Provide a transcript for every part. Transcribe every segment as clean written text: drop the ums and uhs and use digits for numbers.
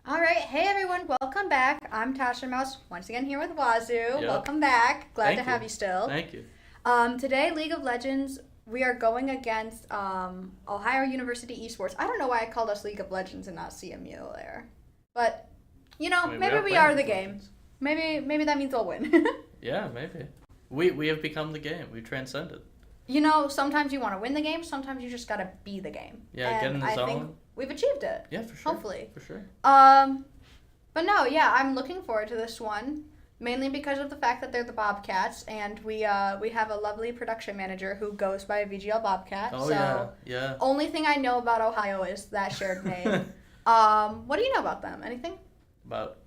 All right, hey everyone, welcome back. I'm Taschen once again here with Wazoo. Yep. Welcome back. Glad Thank to have you. you still. Thank you. Today, League of Legends, we are going against Ohio University Esports. I don't know why I called us League of Legends and not CMU there, but I mean, maybe we playing are the League of game. Legends. Maybe that means we'll win. Yeah, maybe. We have become the game. We've transcended. Sometimes you want to win the game, sometimes you just gotta be the game. Yeah, and get in the I zone. think we've achieved it. Yeah, for sure. Hopefully. For sure. But no, yeah, I'm looking forward to this one, mainly because of the fact that they're the Bobcats, and we have a lovely production manager who goes by VGL Bobcat. Oh, so yeah. only thing I know about Ohio is that shared name. What do you know about them? Anything? About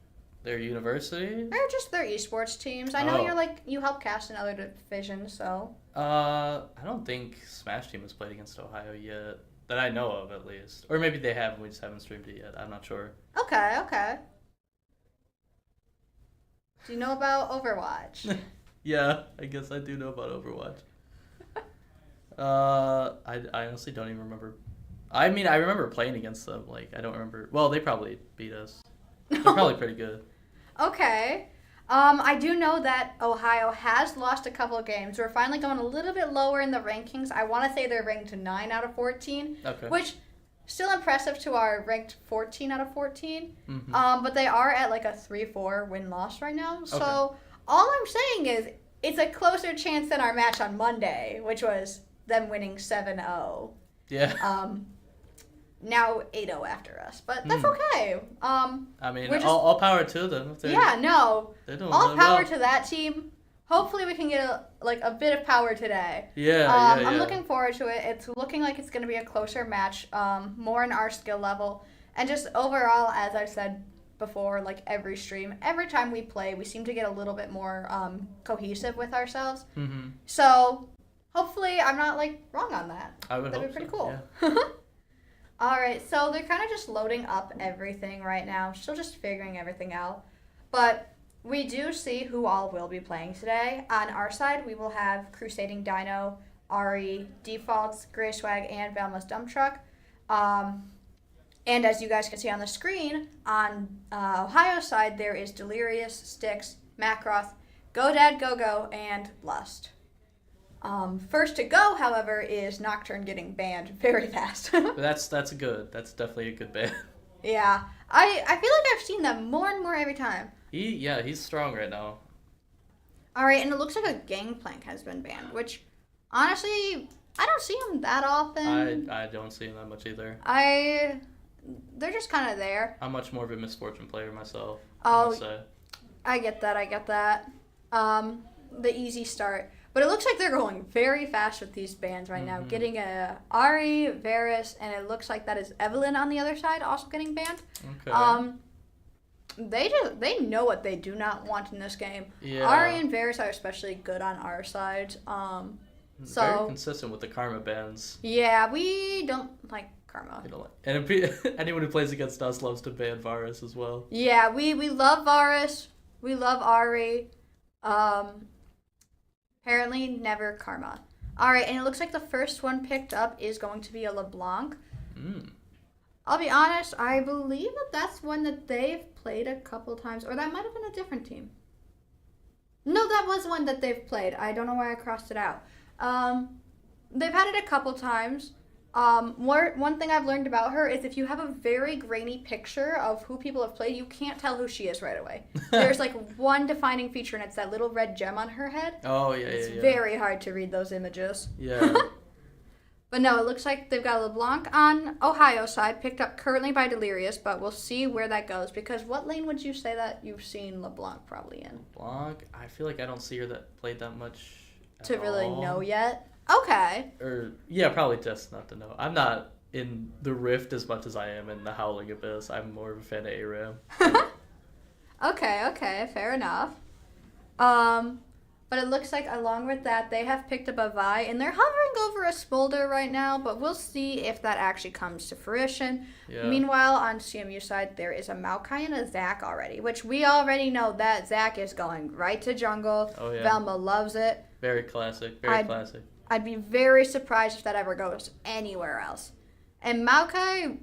their university? Or just their esports teams? I know Oh. you help cast in other divisions, so. I don't think Smash Team has played against Ohio yet. That I know of, at least. Or maybe they have and we just haven't streamed it yet. I'm not sure. Okay. Do you know about Overwatch? Yeah, I guess I do know about Overwatch. I honestly don't even remember. I mean, I remember playing against them. Like, I don't remember. Well, they probably beat us. They're probably pretty good. Okay. I do know that Ohio has lost a couple of games. We're finally going a little bit lower in the rankings. I want to say they're ranked 9 out of 14, Okay. which still impressive to our ranked 14 out of 14. Mm-hmm. But they are at like a 3-4 win-loss right now. So Okay. all I'm saying is it's a closer chance than our match on Monday, which was them winning 7-0. Yeah. Now 8-0 after us, but that's okay. I mean, we're just- all power to them. If Yeah, no. They're doing All really power well. to that team. Hopefully we can get a bit of power today. Yeah, I'm looking forward to it. It's looking like it's going to be a closer match, more in our skill level. And just overall, as I've said before, like every stream, every time we play, we seem to get a little bit more cohesive with ourselves. Mm-hmm. So hopefully I'm not wrong on that. I would That'd hope be pretty so, cool. yeah. All right, so they're kind of just loading up everything right now. Still just figuring everything out. But we do see who all will be playing today. On our side, we will have Crusading Dino, Arri, Defaults, GreySwag, and Velma's Dump Truck. And as you guys can see on the screen, on Ohio's side, there is Delirious, Styx, Macroth, GoDad, GoGo, and Lust. First to go, however, is Nocturne getting banned very fast. But that's good. That's definitely a good band. Yeah, I feel like I've seen them more and more every time. He's strong right now. All right, and it looks like a Gangplank has been banned, which honestly I don't see him that often. I don't see him that much either. They're just kind of there. I'm much more of a Misfortune player myself. Oh, must say. I get that. The easy start. But it looks like they're going very fast with these bans right now. Getting a Arri, Varus, and it looks like that is Evelyn on the other side also getting banned. Okay. They know what they do not want in this game. Yeah. Arri and Varus are especially good on our side. Very consistent with the Karma bans. Yeah, we don't like Karma. And anyone who plays against us loves to ban Varus as well. Yeah, we love Varus. We love Arri. Apparently never Karma. Alright, and it looks like the first one picked up is going to be a LeBlanc. I'll be honest, I believe that's one that they've played a couple times, or that might have been a different team. No, that was one that they've played. I don't know why I crossed it out. They've had it a couple times. One thing I've learned about her is if you have a very grainy picture of who people have played, you can't tell who she is right away. There's one defining feature, and it's that little red gem on her head. Oh, yeah, It's yeah. very hard to read those images. Yeah. But no, it looks like they've got LeBlanc on Ohio's side, picked up currently by Delirious, but we'll see where that goes. Because what lane would you say that you've seen LeBlanc probably in? LeBlanc, I feel like I don't see her that played that much To at really all. know yet? Okay. Or, yeah, probably just not to know. I'm not in the Rift as much as I am in the Howling Abyss. I'm more of a fan of ARAM. Okay, fair enough. But it looks like along with that, they have picked up a Vi, and they're hovering over a Smolder right now, but we'll see if that actually comes to fruition. Yeah. Meanwhile, on CMU side, there is a Maokai and a Zac already, which we already know that Zac is going right to jungle. Oh, yeah. Velma loves it. Very classic. Classic. I'd be very surprised if that ever goes anywhere else. And Maokai,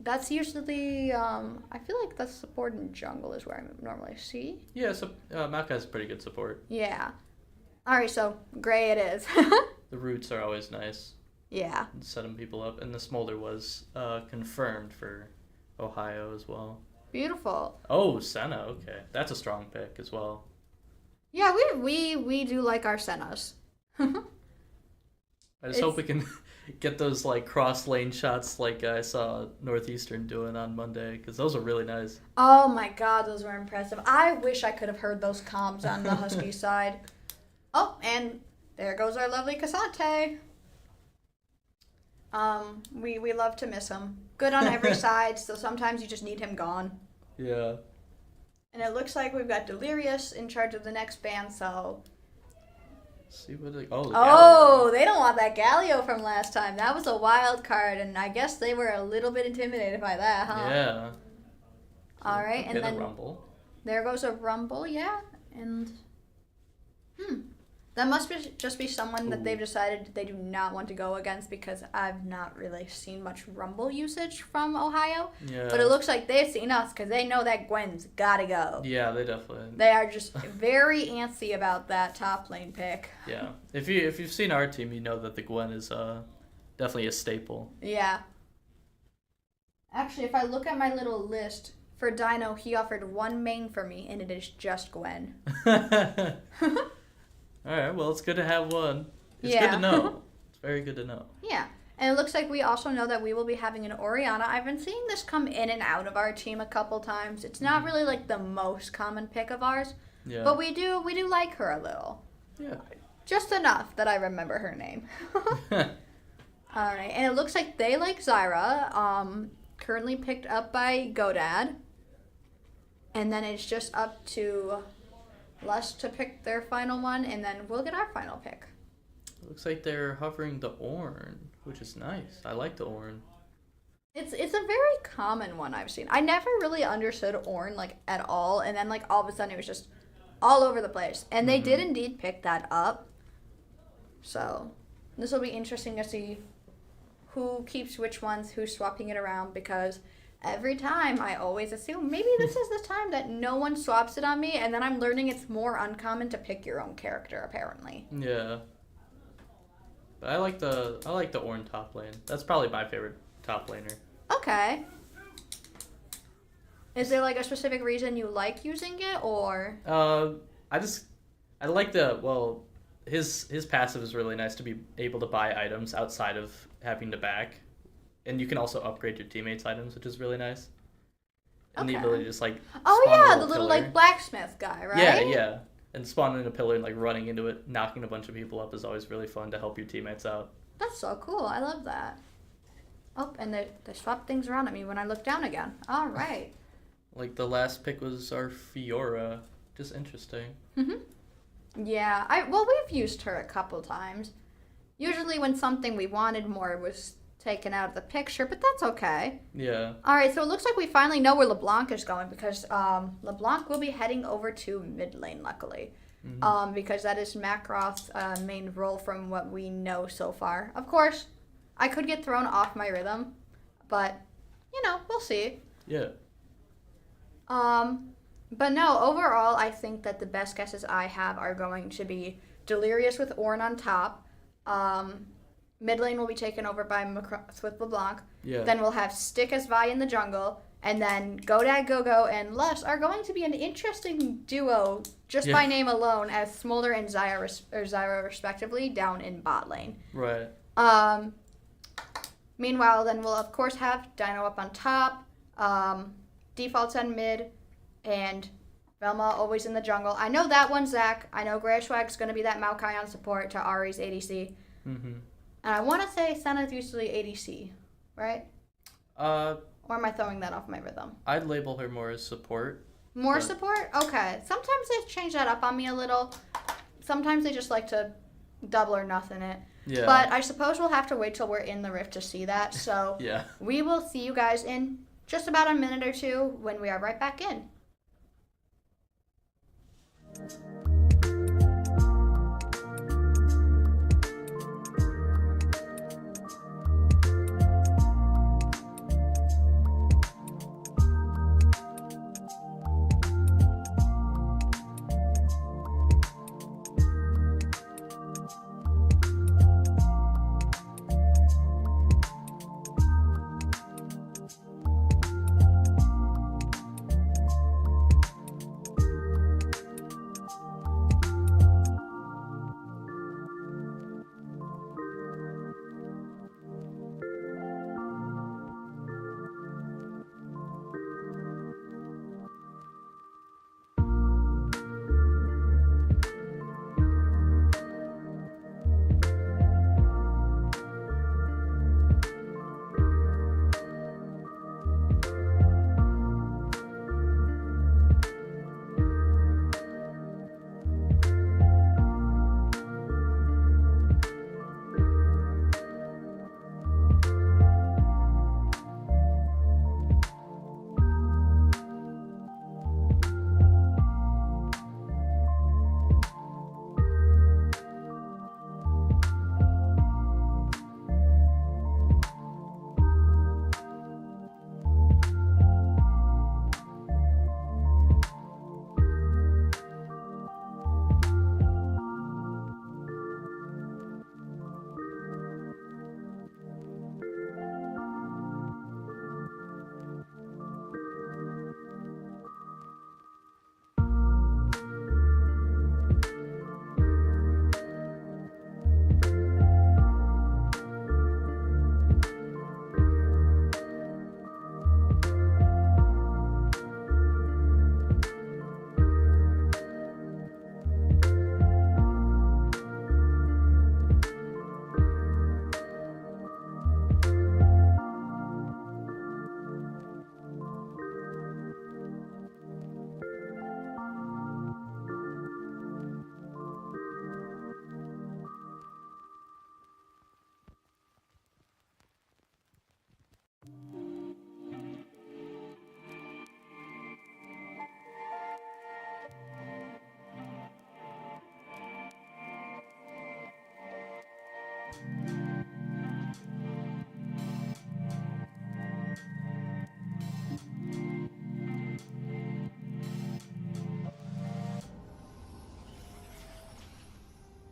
That's usually, I feel like that's support in jungle is where I normally see. Yeah, so Maokai has pretty good support. Yeah. Alright, so Grey it is. The roots are always nice. Yeah. Setting people up. And the Smolder was confirmed for Ohio as well. Beautiful. Oh, Senna, okay. That's a strong pick as well. Yeah, we do like our Sennas. I just hope we can get those like cross lane shots like I saw Northeastern doing on Monday, because those are really nice. Oh my god, those were impressive. I wish I could have heard those comms on the Husky side. Oh, and there goes our lovely Cassante. We love to miss him. Good on every side, so sometimes you just need him gone. Yeah. And it looks like we've got Delirious in charge of the next band, so... See what they... Oh, oh, they don't want that Galio from last time. That was a wild card, and I guess they were a little bit intimidated by that, huh? Yeah. All right, and then the Rumble. There goes a Rumble, yeah, and that must just be someone that they've decided they do not want to go against, because I've not really seen much Rumble usage from Ohio. Yeah. But it looks like they've seen us, because they know that Gwen's gotta go. Yeah, they definitely. They are just very antsy about that top lane pick. Yeah, if you've seen our team, you know that the Gwen is definitely a staple. Yeah. Actually, if I look at my little list for Dino, he offered one main for me, and it is just Gwen. All right, well, it's good to have one. It's Yeah. good to know. It's very good to know. Yeah. And it looks like we also know that we will be having an Orianna. I've been seeing this come in and out of our team a couple times. It's not really like the most common pick of ours, Yeah. but we do like her a little. Yeah. Just enough that I remember her name. All right, and it looks like they like Zyra, currently picked up by Godad. And then it's just up to us to pick their final one, and then we'll get our final pick. Looks like they're hovering the Ornn, which is nice. I like the Ornn. It's a very common one I've seen. I never really understood Ornn like at all, and then like all of a sudden it was just all over the place. And they did indeed pick that up. So this will be interesting to see who keeps which ones, who's swapping it around, because every time I always assume maybe this is the time that no one swaps it on me, and then I'm learning it's more uncommon to pick your own character apparently. Yeah. But I like the Ornn top lane. That's probably my favorite top laner. Okay. Is there like a specific reason you like using it, or? I like his passive is really nice to be able to buy items outside of having to back. And you can also upgrade your teammates' items, which is really nice. And the ability to just like spawn the little pillar. like blacksmith guy, right? Yeah. And spawning in a pillar and like running into it, knocking a bunch of people up is always really fun to help your teammates out. That's so cool. I love that. Oh, and they swapped things around at me when I looked down again. All right. Like the last pick was our Fiora. Just interesting. Yeah. We've used her a couple times. Usually when something we wanted more was taken out of the picture, but that's okay. Yeah. All right, so it looks like we finally know where LeBlanc is going, because LeBlanc will be heading over to mid lane, luckily, because that is Macroth's main role from what we know so far. Of course, I could get thrown off my rhythm, but, we'll see. Yeah. But no, overall, I think that the best guesses I have are going to be Delirious with Ornn on top. Mid lane will be taken over by Macross with LeBlanc. Yeah. Then we'll have Stick as Vi in the jungle. And then Godad, Gogo, and Lust are going to be an interesting duo just by name alone, as Smolder and Zyra respectively down in bot lane. Right. Meanwhile, then we'll of course have Dino up on top, defaults on mid, and Velma always in the jungle. I know that one's Zach. I know GreySwag's going to be that Maokai on support to Arri's ADC. And I want to say Senna's usually ADC, right? Or am I throwing that off my rhythm? I'd label her more as support. More support? Okay. Sometimes they change that up on me a little. Sometimes they just like to double or nothing it. Yeah. But I suppose we'll have to wait till we're in the Rift to see that. So yeah. We will see you guys in just about a minute or two when we are right back in.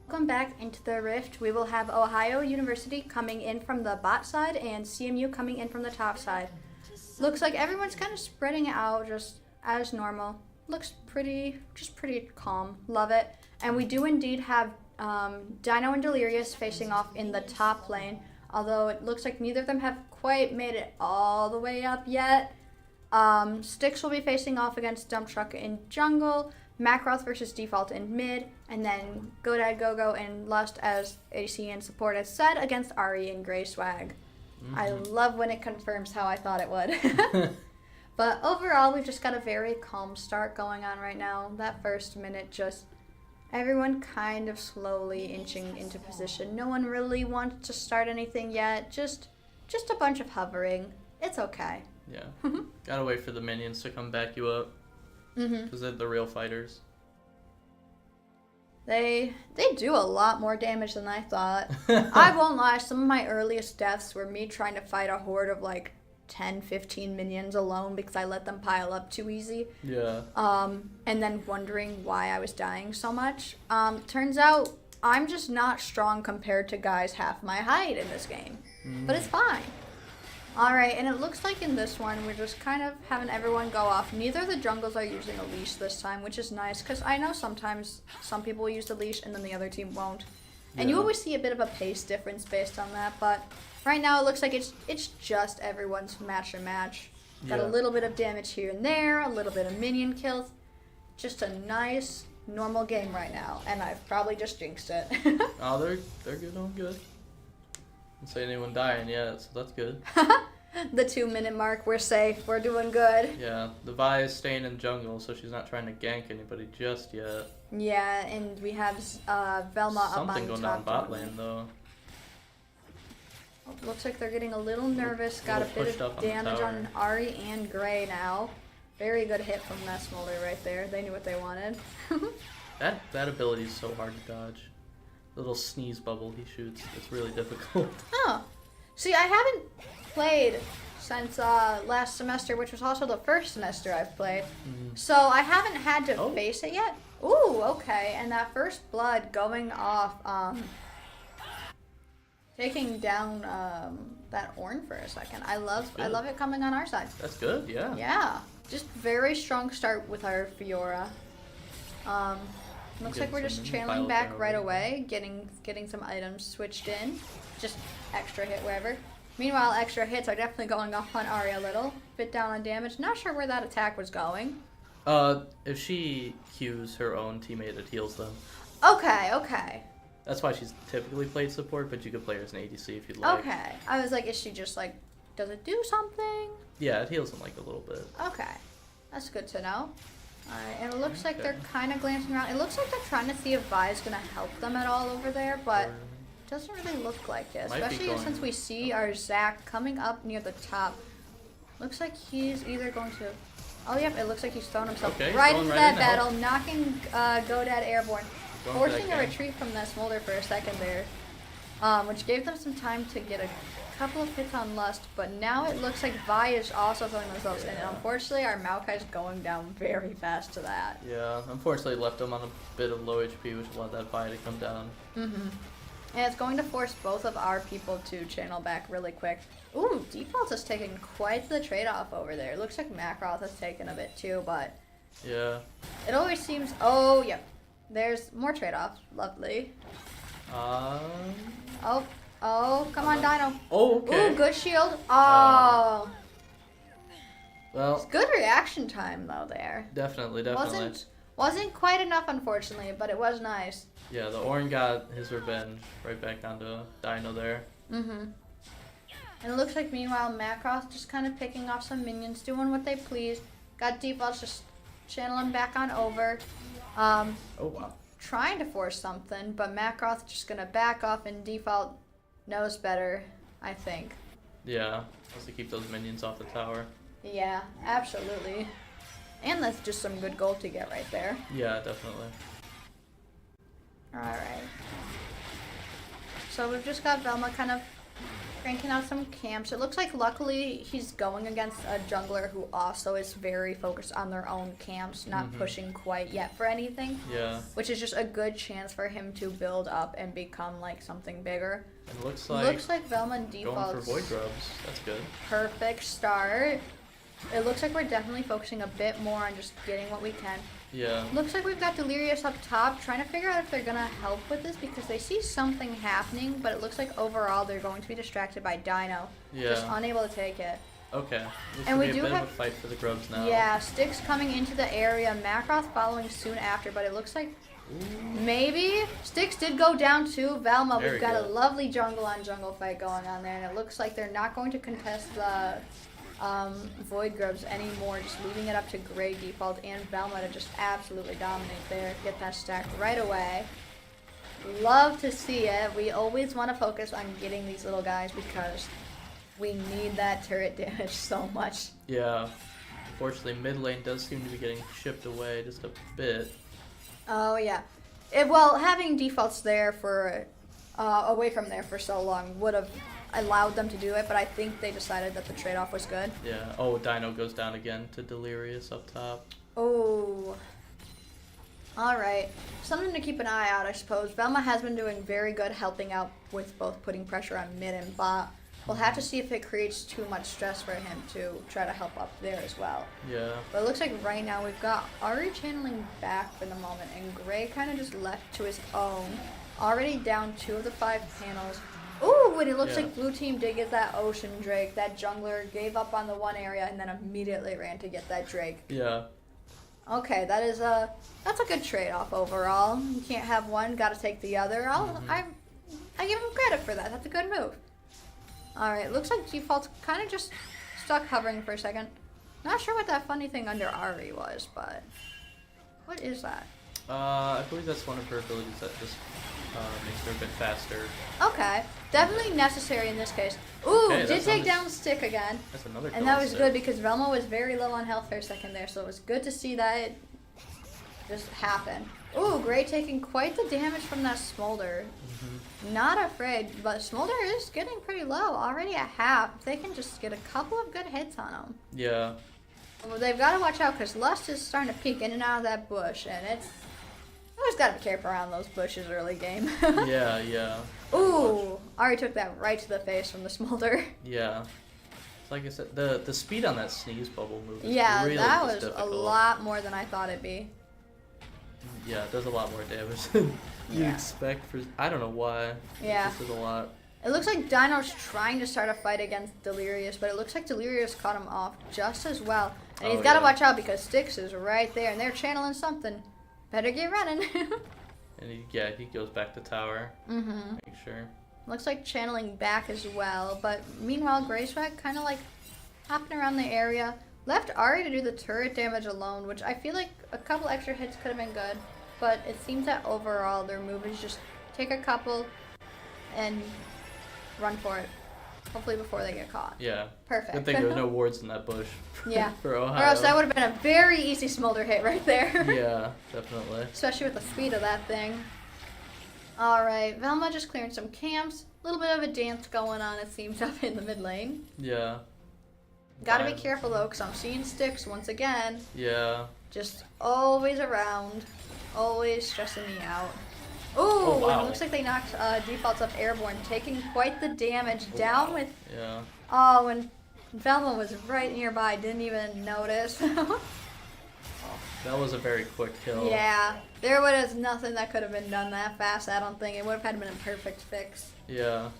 Welcome back into the Rift. We will have Ohio University coming in from the bot side and CMU coming in from the top side. Looks like everyone's kind of spreading out just as normal. Looks pretty calm. Love it. And we do indeed have Dino and Delirious facing off in the top lane, although it looks like neither of them have quite made it all the way up yet. Styx will be facing off against Dump Truck in jungle, Macroth versus Default in mid, and then GoDad GoGo and Lust as AC and support as said against Arri and GreySwag. I love when it confirms how I thought it would. But overall, we've just got a very calm start going on right now. That first minute, just everyone kind of slowly inching into position. No one really wants to start anything yet. Just a bunch of hovering. It's okay. Yeah. Gotta wait for the minions to come back you up. Because they're the real fighters. They do a lot more damage than I thought. I won't lie, some of my earliest deaths were me trying to fight a horde of like 10, 15 minions alone because I let them pile up too easy. Yeah. And then wondering why I was dying so much. Turns out I'm just not strong compared to guys half my height in this game. But it's fine. Alright, and it looks like in this one, we're just kind of having everyone go off. Neither of the jungles are using a leash this time, which is nice, because I know sometimes some people will use the leash and then the other team won't. And you always see a bit of a pace difference based on that, but right now it looks like it's just everyone's match and match. Got a little bit of damage here and there, a little bit of minion kills. Just a nice, normal game right now, and I've probably just jinxed it. Oh, they're good on good. Don't see anyone dying yet, so that's good. The 2-minute mark, we're safe, we're doing good. Yeah, the Vi is staying in jungle, so she's not trying to gank anybody just yet. Yeah, and we have Velma up on top. Something going down bot lane, though. Looks like they're getting a little nervous. Got a bit of damage on Arri and Grey now. Very good hit from that Smolder right there. They knew what they wanted. That ability is so hard to dodge. Little sneeze bubble he shoots. It's really difficult. Huh. See, I haven't played since last semester, which was also the first semester I've played. So I haven't had to face it yet. Ooh, okay. And that first blood going off, taking down that Orn for a second. I love it coming on our side. That's good, yeah. Yeah. Just very strong start with our Fiora. Looks like we're just channeling back right away, getting some items switched in. Just extra hit wherever. Meanwhile, extra hits are definitely going off on Arri a little. Bit down on damage. Not sure where that attack was going. If she Qs her own teammate, it heals them. Okay. That's why she's typically played support, but you could play her as an ADC if you'd like. Okay. I was like, is she just like, does it do something? Yeah, it heals them like a little bit. Okay. That's good to know. Alright, and it looks like they're kind of glancing around. It looks like they're trying to see if Vi is going to help them at all over there, but it doesn't really look like it. Especially since we see our Zac coming up near the top. Looks like he's either going to... Oh, yep, it looks like he's thrown himself right into that battle, knocking GoDad airborne, forcing a retreat from that Smolder for a second there, which gave them some time to get a couple of hits on Lust, but now it looks like Vi is also throwing themselves in, and unfortunately our Maokai's going down very fast to that. Yeah, unfortunately left him on a bit of low HP, which allowed that Vi to come down. And it's going to force both of our people to channel back really quick. Ooh, Default is taking quite the trade-off over there. Looks like Macroth has taken a bit too, but... Yeah. It always seems... Oh, yep. There's more trade-offs. Lovely. Oh, come on, Dino. Oh, okay. Ooh, good shield. Oh. Well. It's good reaction time, though, there. Definitely. Wasn't quite enough, unfortunately, but it was nice. Yeah, the Orn got his revenge right back onto Dino there. And it looks like, meanwhile, Macroth just kind of picking off some minions, doing what they please. Got Default just channeling back on over. Oh, wow. Trying to force something, but Macroth just going to back off, and Default knows better, I think. Yeah, has to keep those minions off the tower. Yeah, absolutely. And that's just some good gold to get right there. Yeah, definitely. Alright. So we've just got Velma kind of cranking out some camps. It looks like luckily he's going against a jungler who also is very focused on their own camps, not pushing quite yet for anything. Yeah. Which is just a good chance for him to build up and become like something bigger. It looks like Velma defaults. going for void grubs. That's good. Perfect start. It looks like we're definitely focusing a bit more on just getting what we can. Yeah. Looks like we've got Delirious up top, trying to figure out if they're going to help with this because they see something happening, but it looks like overall they're going to be distracted by Dino. Yeah. Just unable to take it. Okay. Looks And to we be do a bit have of a fight for the grubs now. Yeah, Styx coming into the area, Macroth following soon after, but it looks like maybe Styx did go down to Velma. There We've we got go. a lovely jungle on jungle fight going on there, and it looks like they're not going to contest the Void Grubs anymore, just leaving it up to Grey default and Velma to just absolutely dominate there, get that stacked right away. Love to see it. We always want to focus on getting these little guys because we need that turret damage so much. Yeah. Unfortunately, mid lane does seem to be getting chipped away just a bit. Oh yeah. Well, having defaults there for away from there for so long would have allowed them to do it, but I think they decided that the trade-off was good. Yeah. Oh, Dino goes down again to Delirious up top. Oh. Alright. Something to keep an eye out, I suppose. Velma has been doing very good helping out with both putting pressure on mid and bot. We'll have to see if it creates too much stress for him to try to help up there as well. Yeah. But it looks like right now we've got Arri channeling back for the moment, and Grey kind of just left to his own. Already down 2 of the 5 panels. Ooh, and it looks like blue team did get that Ocean Drake. That jungler gave up on the one area and then immediately ran to get that Drake. Yeah. Okay, that's a good trade-off overall. You can't have one, gotta take the other. I give him credit for that. That's a good move. Alright, looks like default's kind of just stuck hovering for a second. Not sure what that funny thing under Arri was, but what is that? I believe that's one of her abilities that just makes her a bit faster. Okay, definitely necessary in this case. Ooh, Okay, did take down Stick again. That's another kill And that on was Stick. good because Velma was very low on health for a second there, so it was good to see that just happen. Ooh, Grey taking quite the damage from that Smolder. Not afraid, but Smolder is getting pretty low, already at half. If they can just get a couple of good hits on him. Yeah. Well, they've got to watch out because Lust is starting to peek in and out of that bush, and it's always got to be careful around those bushes early game. Yeah, yeah. Ooh, Arri took that right to the face from the Smolder. Yeah. Like I said, the speed on that sneeze bubble move is Yeah, really that just was difficult. a lot more than I thought it'd be. Yeah, it does a lot more damage than you'd Yeah. expect for. I don't know why. Yeah. It just does a lot. It looks like Dino's trying to start a fight against Delirious, but it looks like Delirious caught him off just as well. And he's Oh, got to yeah. watch out because Styx is right there, and they're channeling something. Better get running. And he goes back to tower. Make sure. Looks like channeling back as well, but meanwhile, GreySwag kind of like hopping around the area. Left Arri to do the turret damage alone, which I feel like a couple extra hits could have been good, but it seems that overall their move is just take a couple and run for it. Hopefully before they get caught. Yeah. Perfect. Good thing there were no wards in that bush. Yeah. For Ohio. Or else that would have been a very easy Smolder hit right there. Yeah, definitely. Especially with the speed of that thing. Alright, Velma just clearing some camps. A little bit of a dance going on, it seems, up in the mid lane. Yeah. Gotta be Fine. careful though, because I'm seeing Styx once again. Yeah. Just always around. Always stressing me out. Ooh, Oh, wow. and it looks like they knocked defaults up airborne, taking quite the damage down with. Yeah. Oh, and Velma was right nearby, didn't even notice. That was a very quick kill. Yeah, there was nothing that could have been done that fast, I don't think. It would have had been a perfect fix. Yeah.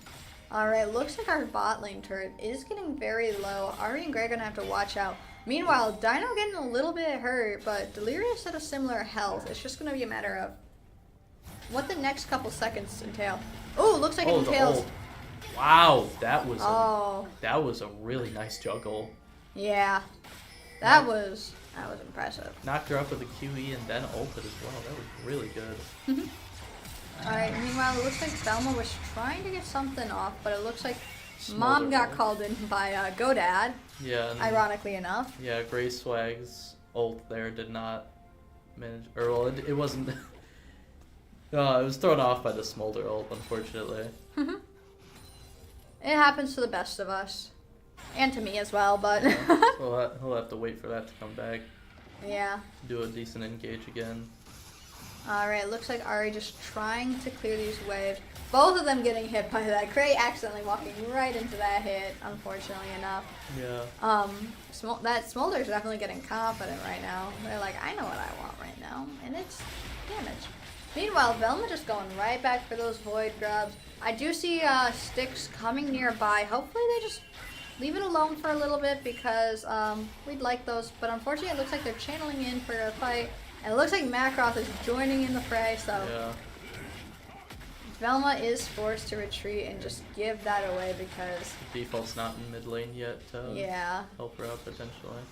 Alright, looks like our bot lane turret is getting very low. Arri and Grey are going to have to watch out. Meanwhile, Dino getting a little bit hurt, but Delirious at a similar health. It's just going to be a matter of what the next couple seconds entail. Ooh, looks like it the entails. ult. Wow, that was Oh, that was a really nice juggle. yeah. That was impressive. Knocked her up with a QE and then ulted as well. That was really good. Alright, meanwhile, it looks like Velma was trying to get something off, but it looks like Mom got called in by GoDad, Yeah. And ironically enough. yeah, GreySwag's ult there did not manage, or well, it wasn't. I was thrown off by the Smolder ult, unfortunately. It happens to the best of us. And to me as well, but... So he'll have to wait for that to come back. Yeah. Do a decent engage again. Alright, looks like Arri just trying to clear these waves. Both of them getting hit by that. Grey accidentally walking right into that hit, unfortunately enough. Yeah. That Smolder's definitely getting confident right now. They're like, I know what I want right now, and it's damage. Meanwhile, Velma just going right back for those void grubs. I do see Sticks coming nearby. Hopefully they just leave it alone for a little bit because we'd like those. But unfortunately, it looks like they're channeling in for a fight. And it looks like Macroth is joining in the fray, so Yeah. Velma is forced to retreat and just give that away because... Default's not in mid lane yet to yeah. help her out potentially.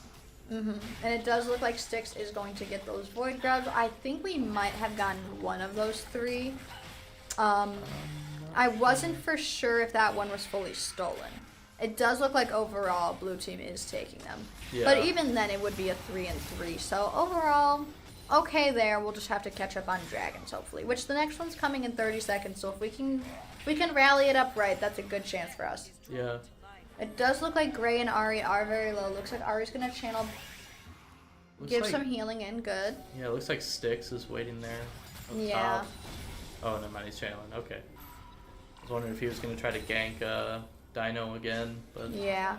And it does look like Styx is going to get those void grabs. I think we might have gotten one of those 3. I wasn't for sure if that one was fully stolen. It does look like overall blue team is taking them. Yeah. But even then it would be a 3-3. So overall, okay there. We'll just have to catch up on dragons hopefully. Which the next one's coming in 30 seconds. So if we can rally it up right, that's a good chance for us. Yeah. It does look like Grey and Arri are very low. Looks like Ari's gonna channel, give some healing in. Good. Yeah, it looks like Styx is waiting there. Yeah. Top. Oh, never mind, he's channeling. Okay. I was wondering if he was gonna try to gank Dino again, but yeah,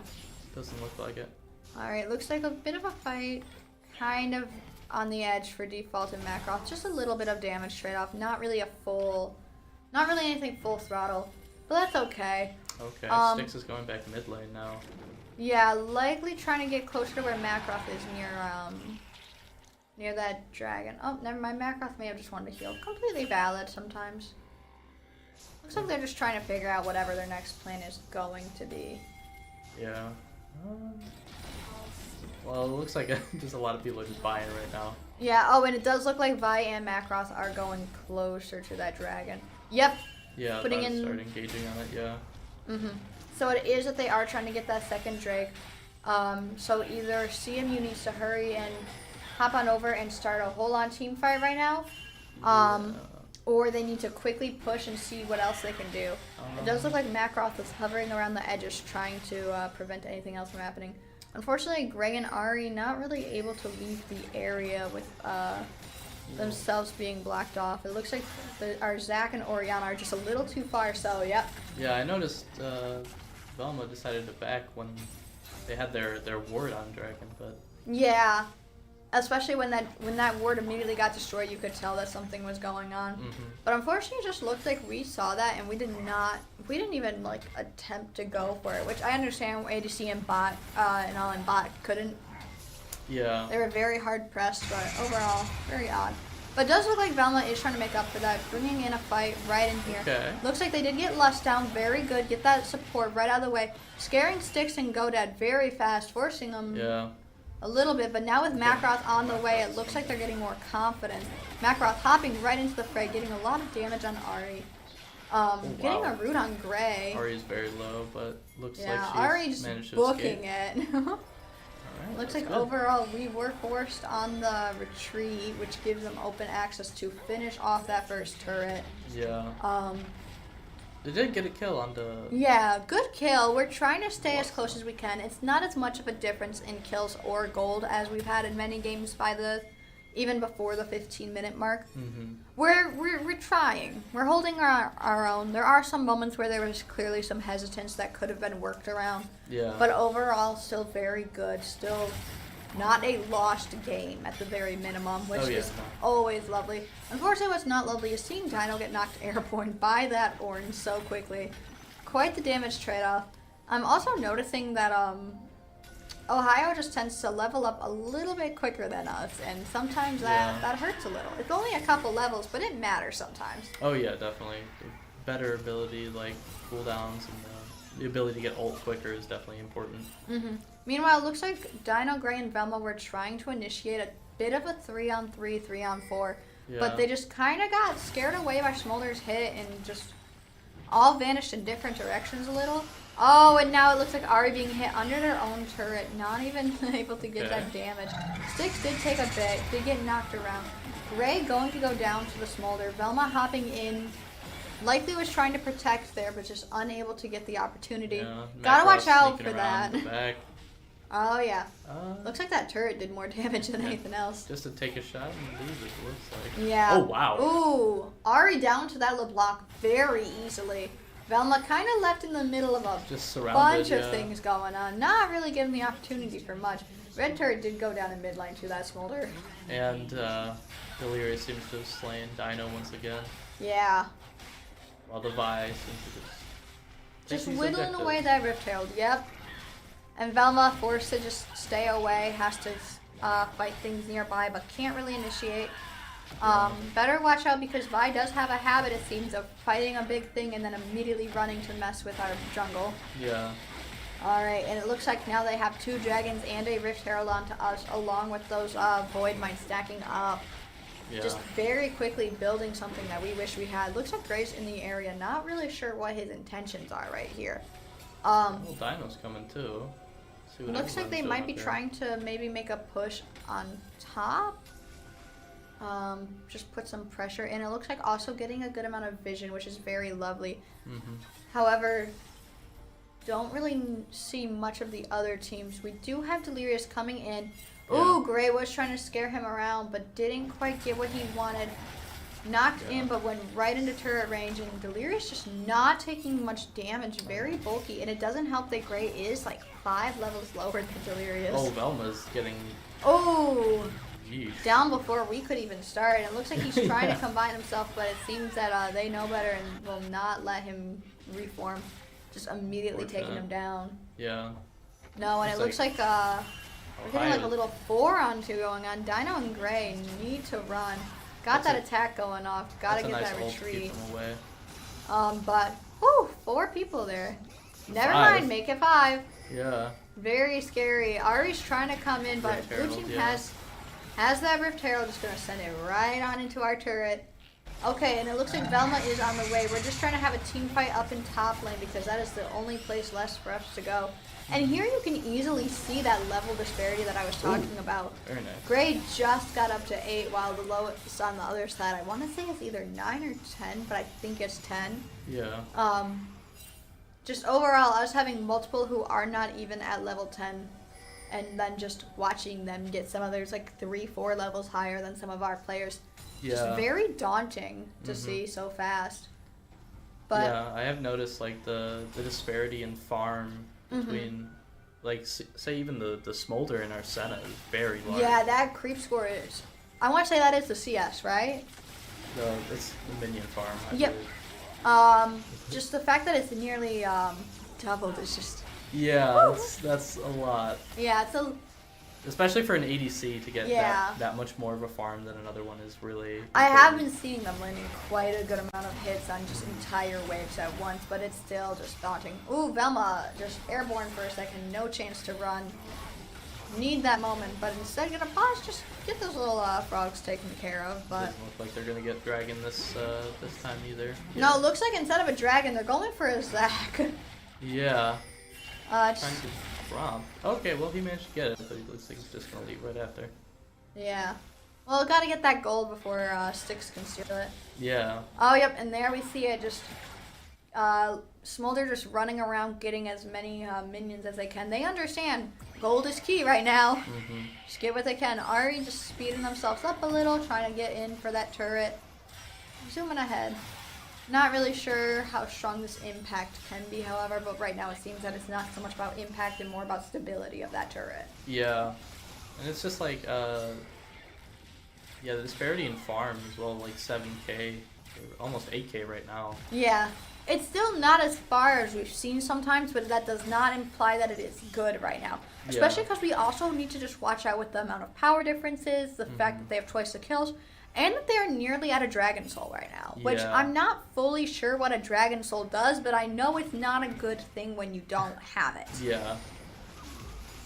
doesn't look like it. All right, looks like a bit of a fight, kind of on the edge for Default and Macroth. Just a little bit of damage trade-off. Not really anything full throttle, but that's okay. Okay, Styx is going back mid lane now. Yeah, likely trying to get closer to where Macroth is near that dragon. Oh, never mind. Macroth may have just wanted to heal. Completely valid sometimes. Looks like they're just trying to figure out whatever their next plan is going to be. Yeah. Well, it looks like just a lot of people are just buying right now. Yeah, oh, and it does look like Vi and Macroth are going closer to that dragon. Yep. Yeah, putting in... start engaging on it, yeah. So it is that they are trying to get that second Drake. So either CMU needs to hurry and hop on over and start a whole-on team fight right now, or they need to quickly push and see what else they can do. It does look like Macroth is hovering around the edges trying to prevent anything else from happening. Unfortunately, Grey and Arri not really able to leave the area with themselves being blocked off. It looks like our Zach and Oriana are just a little too far, so yep. Yeah, I noticed Velma decided to back when they had their ward on Dragon, but... Yeah, especially when that ward immediately got destroyed, you could tell that something was going on. But unfortunately, it just looked like we saw that and we didn't even like attempt to go for it, which I understand ADC and bot and bot couldn't. Yeah. They were very hard pressed, but overall, very odd. But it does look like Velma is trying to make up for that, bringing in a fight right in here. Okay. Looks like they did get Lust down, very good. Get that support right out of the way. Scaring Styx and Godad very fast, forcing them a little bit. But now with Macroth on the way, it looks like they're getting more confident. Macroth hopping right into the fray, getting a lot of damage on Arri. Getting a root on Grey. Ari's very low, but looks like Ari's managed to booking escape. it. Right, looks like good. overall we were forced on the retreat, which gives them open access to finish off that first turret. Yeah. They did get a kill on the... Yeah, good kill. We're trying to stay as close as we can. It's not as much of a difference in kills or gold as we've had in many games even before the 15-minute mark. We're trying. We're holding our own. There are some moments where there was clearly some hesitance that could have been worked around. Yeah. But overall, still very good. Still not a lost game at the very minimum, which is always lovely. Unfortunately, what's not lovely is seeing Dino get knocked airborne by that orange so quickly. Quite the damage trade-off. I'm also noticing that Ohio just tends to level up a little bit quicker than us, and sometimes that hurts a little. It's only a couple levels, but it matters sometimes. Oh yeah, definitely. The better ability, like cooldowns and the ability to get ult quicker is definitely important. Meanwhile, it looks like Dino, Grey, and Velma were trying to initiate a bit of a 3-on-3, 3-on-4, but they just kind of got scared away by Smolder's hit and just all vanished in different directions a little. Oh, and now it looks like Arri being hit under their own turret. Not even able to get that damage. Sticks did take a bit. Did get knocked around. Grey going to go down to the smolder. Velma hopping in. Likely was trying to protect there, but just unable to get the opportunity. Yeah, Gotta watch out for that. Oh, yeah. Looks like that turret did more damage than anything else. Just to take a shot and leave, it looks like. Yeah. Oh, wow. Ooh. Arri down to that LeBlanc very easily. Velma kind of left in the middle of a bunch of things going on. Not really given the opportunity for much. Red turret did go down in mid lane to that smolder. And Delirious seems to have slain Dino once again. Yeah. While the Vi seems to just whittling away that Rift Herald. Yep. And Velma forced to just stay away. Has to fight things nearby, but can't really initiate. Better watch out because Vi does have a habit, it seems, of fighting a big thing and then immediately running to mess with our jungle. Yeah. Alright, and it looks like now they have 2 dragons and a Rift Herald onto us, along with those Void Mines stacking up. Yeah. Just very quickly building something that we wish we had. Looks like Grey's in the area. Not really sure what his intentions are right here. Well, Dino's coming too. Looks like they might be trying to maybe make a push on top. Just put some pressure in. It looks like also getting a good amount of vision, which is very lovely. However, don't really see much of the other teams. We do have Delirious coming in. Ooh, Grey was trying to scare him around, but didn't quite get what he wanted. Knocked in, but went right into turret range, and Delirious just not taking much damage. Very bulky, and it doesn't help that Grey is like 5 levels lower than Delirious. Oh, Velma's getting... Oh! Yeesh. Down before we could even start. And it looks like he's trying to combine himself, but it seems that they know better and will not let him reform. Just immediately taking him down. Yeah. No, and it looks like we're getting like a little 4-on-2 going on. Dino and Grey need to run. Got that attack going off. Gotta get that retreat. But whew, 4 people there. Never mind, make it 5. Yeah. Very scary. Ari's trying to come in, but blue team has that Rift Herald, just gonna send it right on into our turret. Okay, and it looks like Velma is on the way. We're just trying to have a team fight up in top lane because that is the only place left for us to go. And here you can easily see that level disparity that I was talking about. Very nice. Grey just got up to 8 while the lowest on the other side, I want to say it's either 9 or 10, but I think it's 10. Yeah. Just overall, us having multiple who are not even at level 10. And then just watching them get some others like 3-4 levels higher than some of our players. Yeah. Just very daunting to see so fast. But yeah, I have noticed like the disparity in farm between like say even the smolder in our Senna is very large. Yeah, that creep score is, I want to say that is the CS, right? It's the minion farm. I believe. Just the fact that it's nearly doubled is just. Yeah, that's a lot. Yeah, it's a. Especially for an ADC to get that much more of a farm than another one is really important. I have been seeing them landing quite a good amount of hits on just entire waves at once, but it's still just daunting. Ooh, Velma just airborne for a second, no chance to run. Need that moment, but instead gonna pause, just get those little frogs taken care of. But doesn't look like they're gonna get dragon this time either. Yeah. No, it looks like instead of a dragon, they're going for a Zac. Yeah. Trying to romp. Okay, well he managed to get it, but he looks like he's just gonna leave right after. Yeah. Well, gotta get that gold before Styx can steal it. Yeah. Oh, yep, and there we see it just Smolder just running around getting as many minions as they can. They understand gold is key right now. Just get what they can. Arri just speeding themselves up a little, trying to get in for that turret. Zooming ahead. Not really sure how strong this impact can be, however, but right now it seems that it's not so much about impact and more about stability of that turret. Yeah. And it's just like, yeah, the disparity in farm as well, like 7k, almost 8k right now. Yeah. It's still not as far as we've seen sometimes, but that does not imply that it is good right now. Especially because we also need to just watch out with the amount of power differences, the fact that they have twice the kills, and that they are nearly at a Dragon Soul right now. Which I'm not fully sure what a Dragon Soul does, but I know it's not a good thing when you don't have it. Yeah.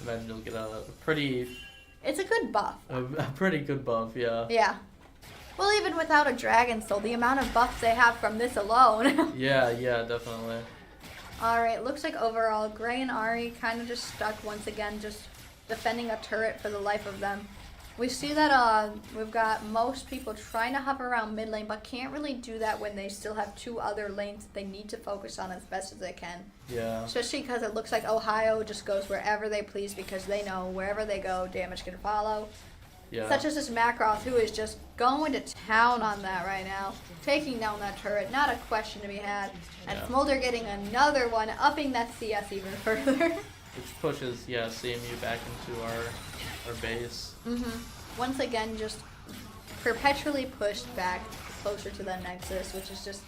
Imagine you'll get a pretty... It's a good buff. A pretty good buff, yeah. Yeah. Well, even without a Dragon Soul, the amount of buffs they have from this alone. Yeah, definitely. Alright, looks like overall, Grey and Arri kind of just stuck once again, just defending a turret for the life of them. We see that we've got most people trying to hover around mid lane, but can't really do that when they still have 2 other lanes that they need to focus on as best as they can. Yeah. Especially because it looks like Ohio just goes wherever they please because they know wherever they go, damage can follow. Yeah. Such as this Macross, who is just going to town on that right now, taking down that turret, not a question to be had. And Smolder getting another one, upping that CS even further. Which pushes, CMU back into our base. Once again, just perpetually pushed back closer to the Nexus, which is just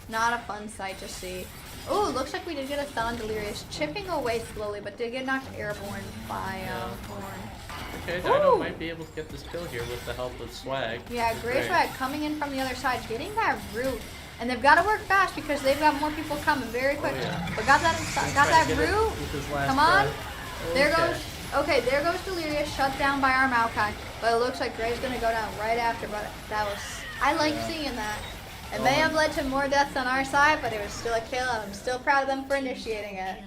not a fun sight to see. Oh, looks like we did get a stun on Delirious, chipping away slowly, but did get knocked airborne by Horn. Okay, Dino might be able to get this kill here with the help of Swag. Yeah, GreySwag coming in from the other side, getting that root. And they've got to work fast because they've got more people coming very quick. Oh, yeah. But got that root. Come on. There goes. Okay, there goes Delirious, shut down by our Maokai. But it looks like Grey's going to go down right after. But that was, I like seeing that. It may have led to more deaths on our side, but it was still a kill. And I'm still proud of them for initiating it.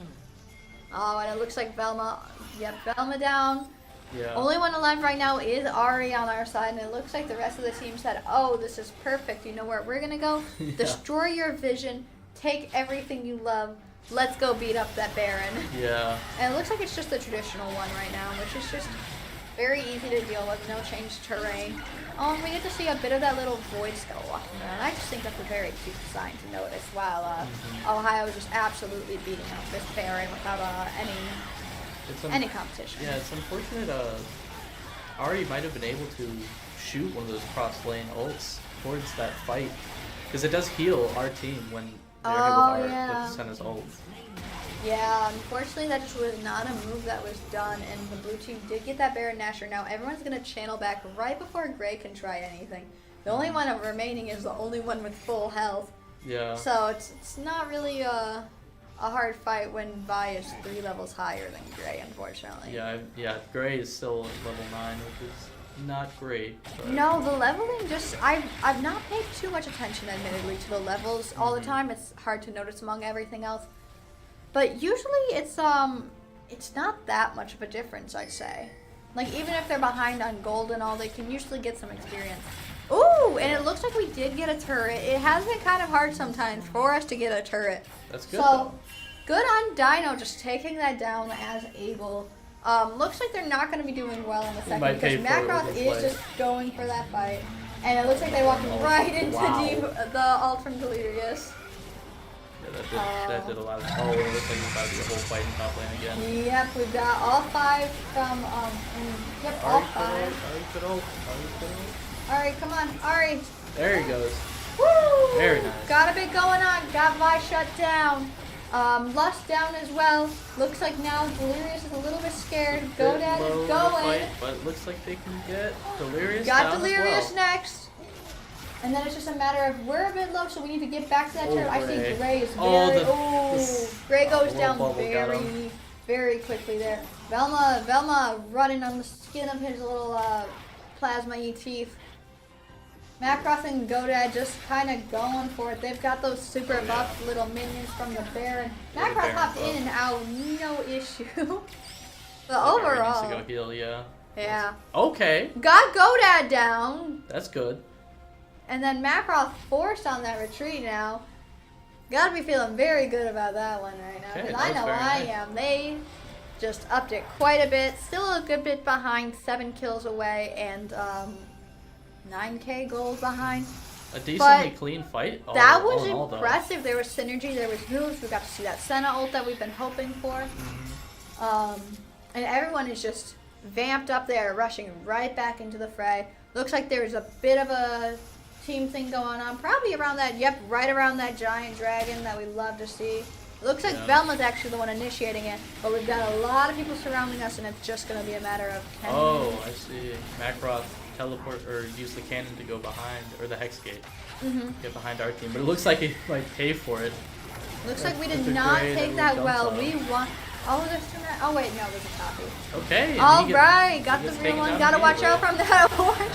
Oh, and it looks like Velma. Yep, Velma down. Yeah. Only one alive right now is Arri on our side, and it looks like the rest of the team said, oh, this is perfect. You know where we're going to go? Destroy your vision. Take everything you love. Let's go beat up that Baron. Yeah. And it looks like it's just the traditional one right now, which is just very easy to deal with. No change terrain. Oh, and we get to see a bit of that little Void Skull walking around. I just think that's a very cute sign to notice while Ohio is just absolutely beating up this Baron without any competition. Yeah, it's unfortunate Arri might have been able to shoot one of those cross lane ults towards that fight. Because it does heal our team when they're hit with Senna's ult. Yeah, unfortunately that just was not a move that was done, and the blue team did get that Baron Nashor. Now everyone's going to channel back right before Grey can try anything. The only one remaining is the only one with full health. Yeah. So it's not really a hard fight when Vi is 3 levels higher than Grey, unfortunately. Yeah, Grey is still level 9, which is not great. But... No, the leveling just, I've not paid too much attention, admittedly, to the levels all the time. It's hard to notice among everything else. But usually it's not that much of a difference, I'd say. Like, even if they're behind on gold and all, they can usually get some experience. Ooh, and it looks like we did get a turret. It has been kind of hard sometimes for us to get a turret. That's good. So, good on Dino just taking that down as able. Looks like they're not going to be doing well in the second because Macross is just going for that fight. And it looks like they walked right into the ult from Delirious. Yeah, that did a lot of... Oh, it looks like it's about to be a whole fight in top lane again. Yep, we've got all 5 from... all 5. Alright, come on. Alright. There he goes. Woo! Very nice. Got a bit going on. Got Vi shut down. Lust down as well. Looks like now Delirious is a little bit scared. Godad is going. But it looks like they can get Delirious Got down Delirious as well. next. And then it's just a matter of we're a bit low, so we need to get back to that turret. I see Grey is very... Grey goes down very quickly there. Velma running on the skin of his little plasma-y teeth. Macross and Godad just kind of going for it. They've got those super buff little minions from the Baron. Macross hopped in and out, no issue. But overall... needs to go heal, yeah. Okay. Got Godad down. That's good. And then Macross forced on that retreat now. Gotta be feeling very good about that one right now. Because I know I am. They just upped it quite a bit. Still a good bit behind. 7 kills away and 9k gold behind. A decently clean fight. That was impressive. There was synergy. There was moves. We got to see that Senna ult that we've been hoping for. And everyone is just vamped up there, rushing right back into the fray. Looks like there's a bit of a team thing going on, probably around that, right around that giant dragon that we love to see. It looks like Velma's actually the one initiating it, but we've got a lot of people surrounding us, and it's just going to be a matter of... I see. Macross teleport, or use the cannon to go behind, or the Hex Gate, get behind our team, but it looks like he might pay for it. Looks like we did not take that well. We won. Oh, there's 2 minutes. Oh, wait, no, there's a copy. Okay. All right, got the real one. Gotta watch out from that horn.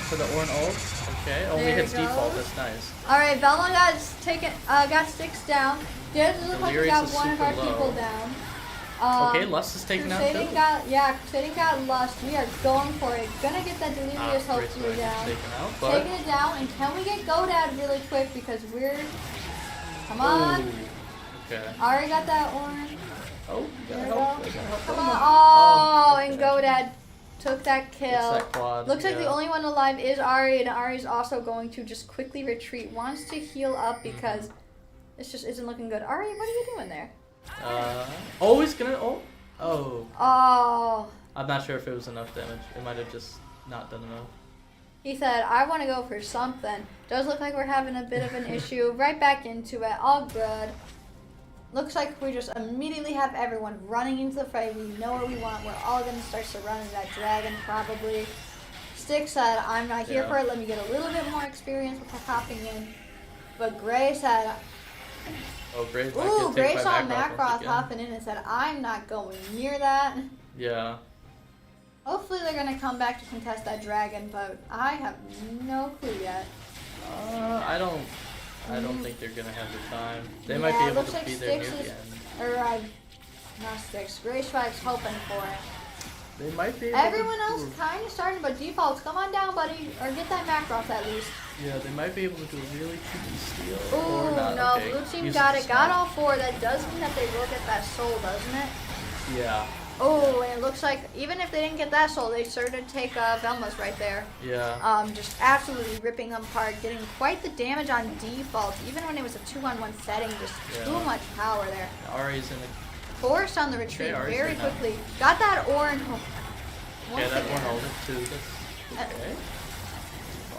For the Orn ult. Okay, only There hits it default. goes. That's nice. All right, Velma got sticks down. Doesn't look like we Delirious got is one of super our people low. down. Okay, Lust is taken out Crusading too. Crusading got Lust. We are going for it. Gonna get that Delirious hopefully GreySwag down. is taken out, but Taking it down, and can we get Godad really quick because we're... Come on. Ooh, okay. Arri got that orange. Oh, There gotta we help. go. I gotta help Come Velma. on. Oh, and okay. Godad took that Gets kill. that quad, Looks like the yeah. only one alive is Arri, and Ari's also going to just quickly retreat. Wants to heal up because this just isn't looking good. Arri, what are you doing there? Oh, he's gonna. Oh. Oh. I'm not sure if it was enough damage. It might have just not done enough. He said, I want to go for something. Does look like we're having a bit of an issue. Right back into it. All good. Looks like we just immediately have everyone running into the fray. We know what we want. We're all going to start surrounding that dragon probably. Stick said, I'm not here for it. Let me get a little bit more experience before hopping in. But Grey said, Oh, Grey. ooh, Grey saw Macross Macross hopping in and said, I'm not going near that. Yeah. Hopefully they're going to come back to contest that dragon, but I have no clue yet. I don't think they're gonna have the time. They might Yeah, be able looks to like be there near Styx the is- end. Not Sticks. GreySwag's hoping for it. They might be able Everyone to else kind of starting, but defaults, come on down, buddy, or get that Macross at least. Yeah, they might be able to do a really cheeky steal. Ooh, or not. no, Okay, blue team use got the it. Got snipe. all four. That does mean that they will get that soul, doesn't it? Yeah. Oh, and it looks like even if they didn't get that soul, they started to take Velma's right there. Yeah. Just absolutely ripping them apart, getting quite the damage on default, even when it was a 2-on-1 setting, just too much power there. Ari's in the. Forced on the retreat Ari's very right now. quickly. Got that orange. Yeah, that one held it too. That's okay.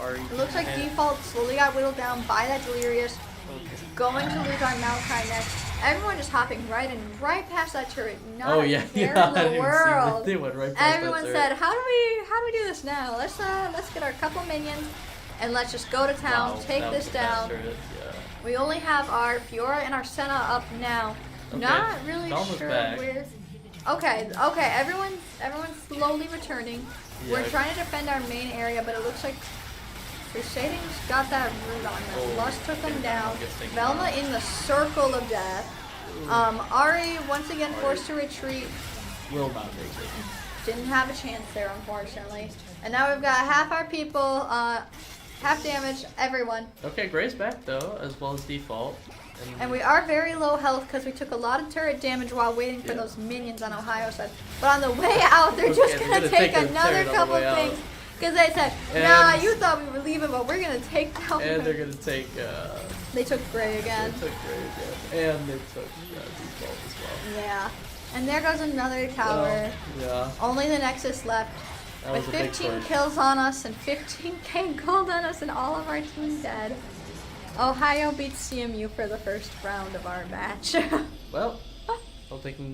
Ari. It looks like and- default slowly got whittled down by that Delirious. Going to lose our Maokai next. Everyone just hopping right past that turret. Not Oh yeah, a care yeah. in I the didn't world. see that. They went right past Everyone that said, "How do we do this now? Let's get our couple minions and let's just go to town, Wow, take that this was a fast down." turret, yeah. We only have our Fiora and our Senna up now. Okay, Not really Velma's sure back. where. Okay. Everyone's slowly returning. We're Yeah. trying to defend our main area, but it looks like Crusading's got that root on them. Oh, Lust took them okay, down. gets taken Velma down. in the circle of death. Ari once again forced to retreat. Will not make it. Didn't have a chance there, unfortunately. And now we've got half our people, half damage, everyone. Okay, Grey's back though, as well as default. And we are very low health because we took a lot of turret damage while waiting for Yeah. those minions on Ohio side. But on the way out, they're just Okay, going to they're take gonna take a another turret on the couple way out. things. Because they said, And- nah, you thought we were leaving, but we're going to take down. And they're gonna take. They took Grey again. They took Grey again, and they took default as well. Yeah. And there goes another tower. Yeah. Only the Nexus left. That With was a big 15 push. kills on us and 15k gold on us and all of our team dead. Ohio beats CMU for the first round of our match. Well, hope they can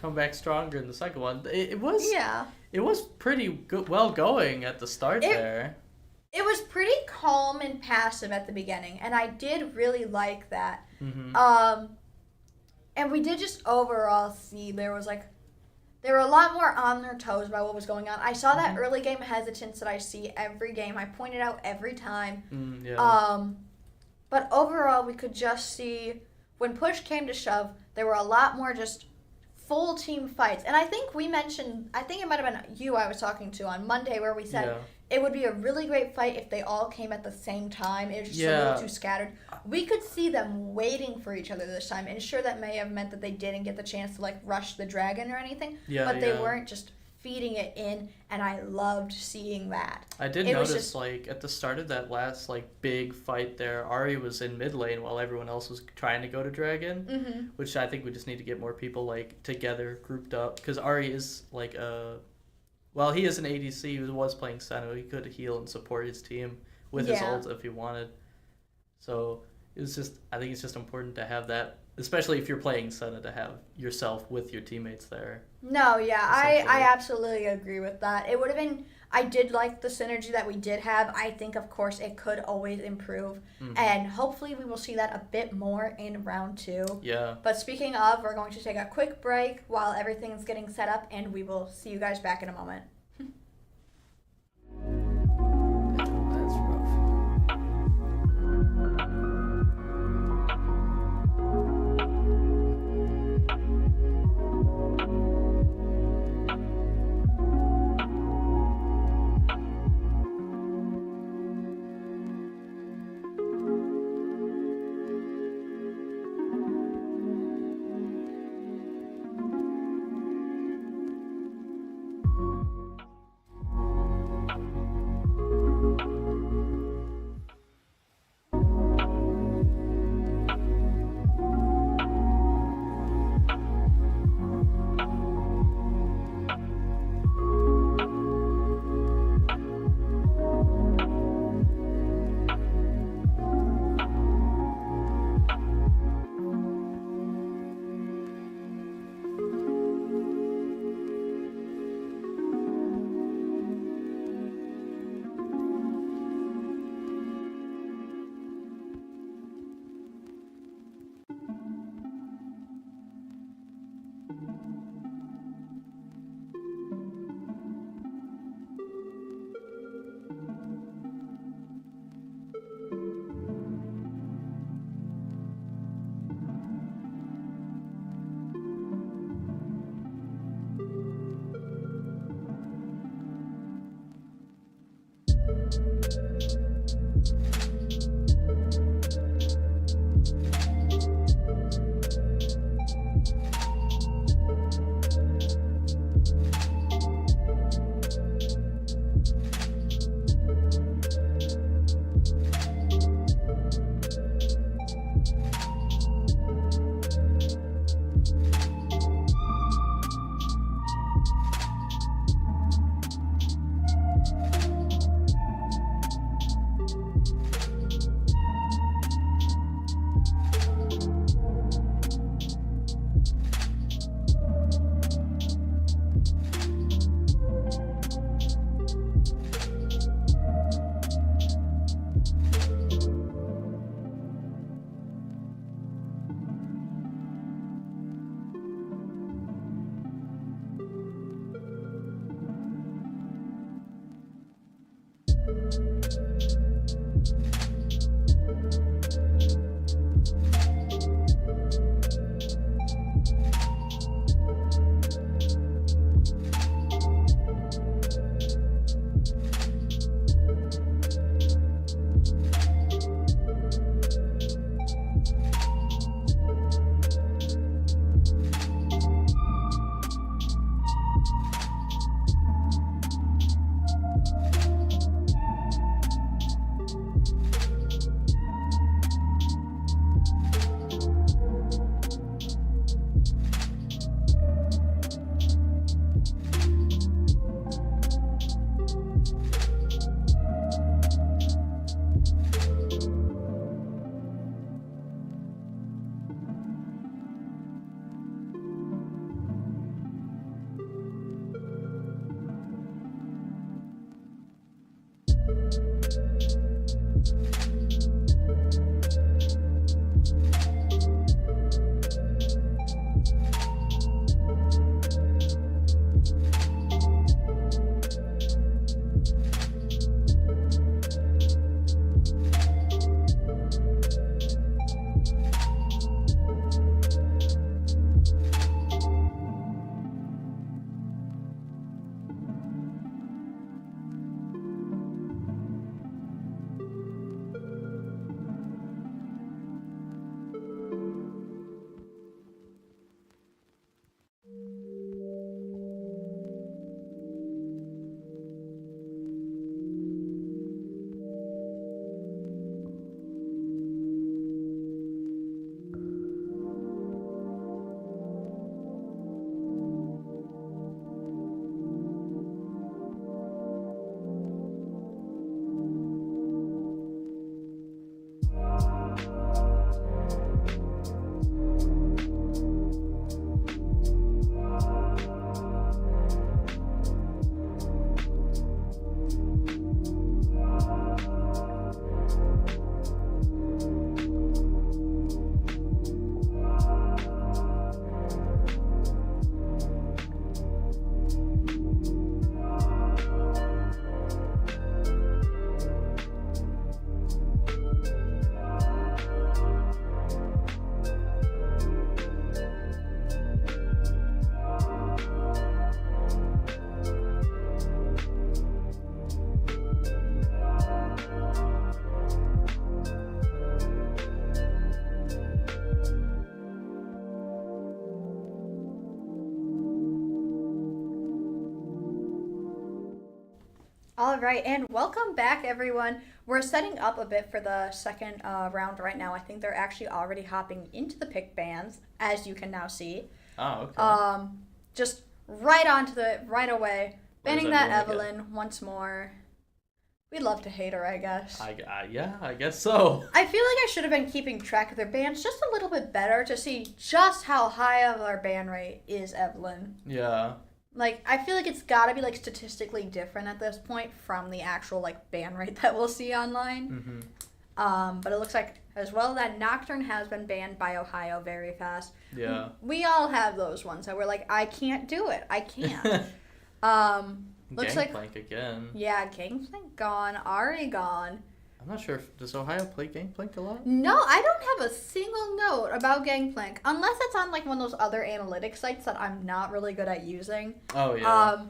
come back stronger in the second one. It was. Yeah. It was pretty good, well going at the start there. It was pretty calm and passive at the beginning, and I did really like that. Mm-hmm. And we did just overall see they were a lot more on their toes about what was going on. I saw that early game hesitance that I see every game. I pointed out every time. Yeah. But overall, we could just see when push came to shove, there were a lot more just full team fights. And I think we mentioned, I think it might have been you I was talking to on Monday where we said it would be a really great fight if they all came at the same time. It was just a little too scattered. We could see them waiting for each other this time. And sure, that may have meant that they didn't get the chance to like rush the dragon or anything. But they weren't just feeding it in, and I loved seeing that. I did notice, like, at the start of that last, like, big fight there, Arri was in mid lane while everyone else was trying to go to Dragon, which I think we just need to get more people, like, together, grouped up, because Arri is, like, well, he is an ADC, he was playing Senna, he could heal and support his team with his ult if he wanted. So, it's just, I think it's just important to have that, especially if you're playing Senna, to have yourself with your teammates there. No, yeah, I absolutely agree with that. It would have been, I did like the synergy that we did have. I think, of course, it could always improve. And hopefully we will see that a bit more in round 2. Yeah. But speaking of, we're going to take a quick break while everything is getting set up, and we will see you guys back in a moment. That's rough. All right, and welcome back, everyone. We're setting up a bit for the second round right now. I think they're actually already hopping into the pick bands, as you can now see. Oh, okay. Just right away. Banning that that doing Evelyn once more. We'd love to hate her, I guess. Yeah, I guess so. I feel like I should have been keeping track of their bans just a little bit better to see just how high of our ban rate is Evelyn. Yeah. Like, I feel like it's gotta be, like, statistically different at this point from the actual, like, ban rate that we'll see online. Mm-hmm. But it looks like, as well, that Nocturne has been banned by Ohio very fast. Yeah. We all have those ones that we're like, I can't do it. I can't. Looks like... Gangplank again. Yeah, Gangplank gone. Arri gone. I'm not sure does Ohio play Gangplank a lot? No, I don't have a single note about Gangplank, unless it's on, like, one of those other analytics sites that I'm not really good at using. Oh, yeah.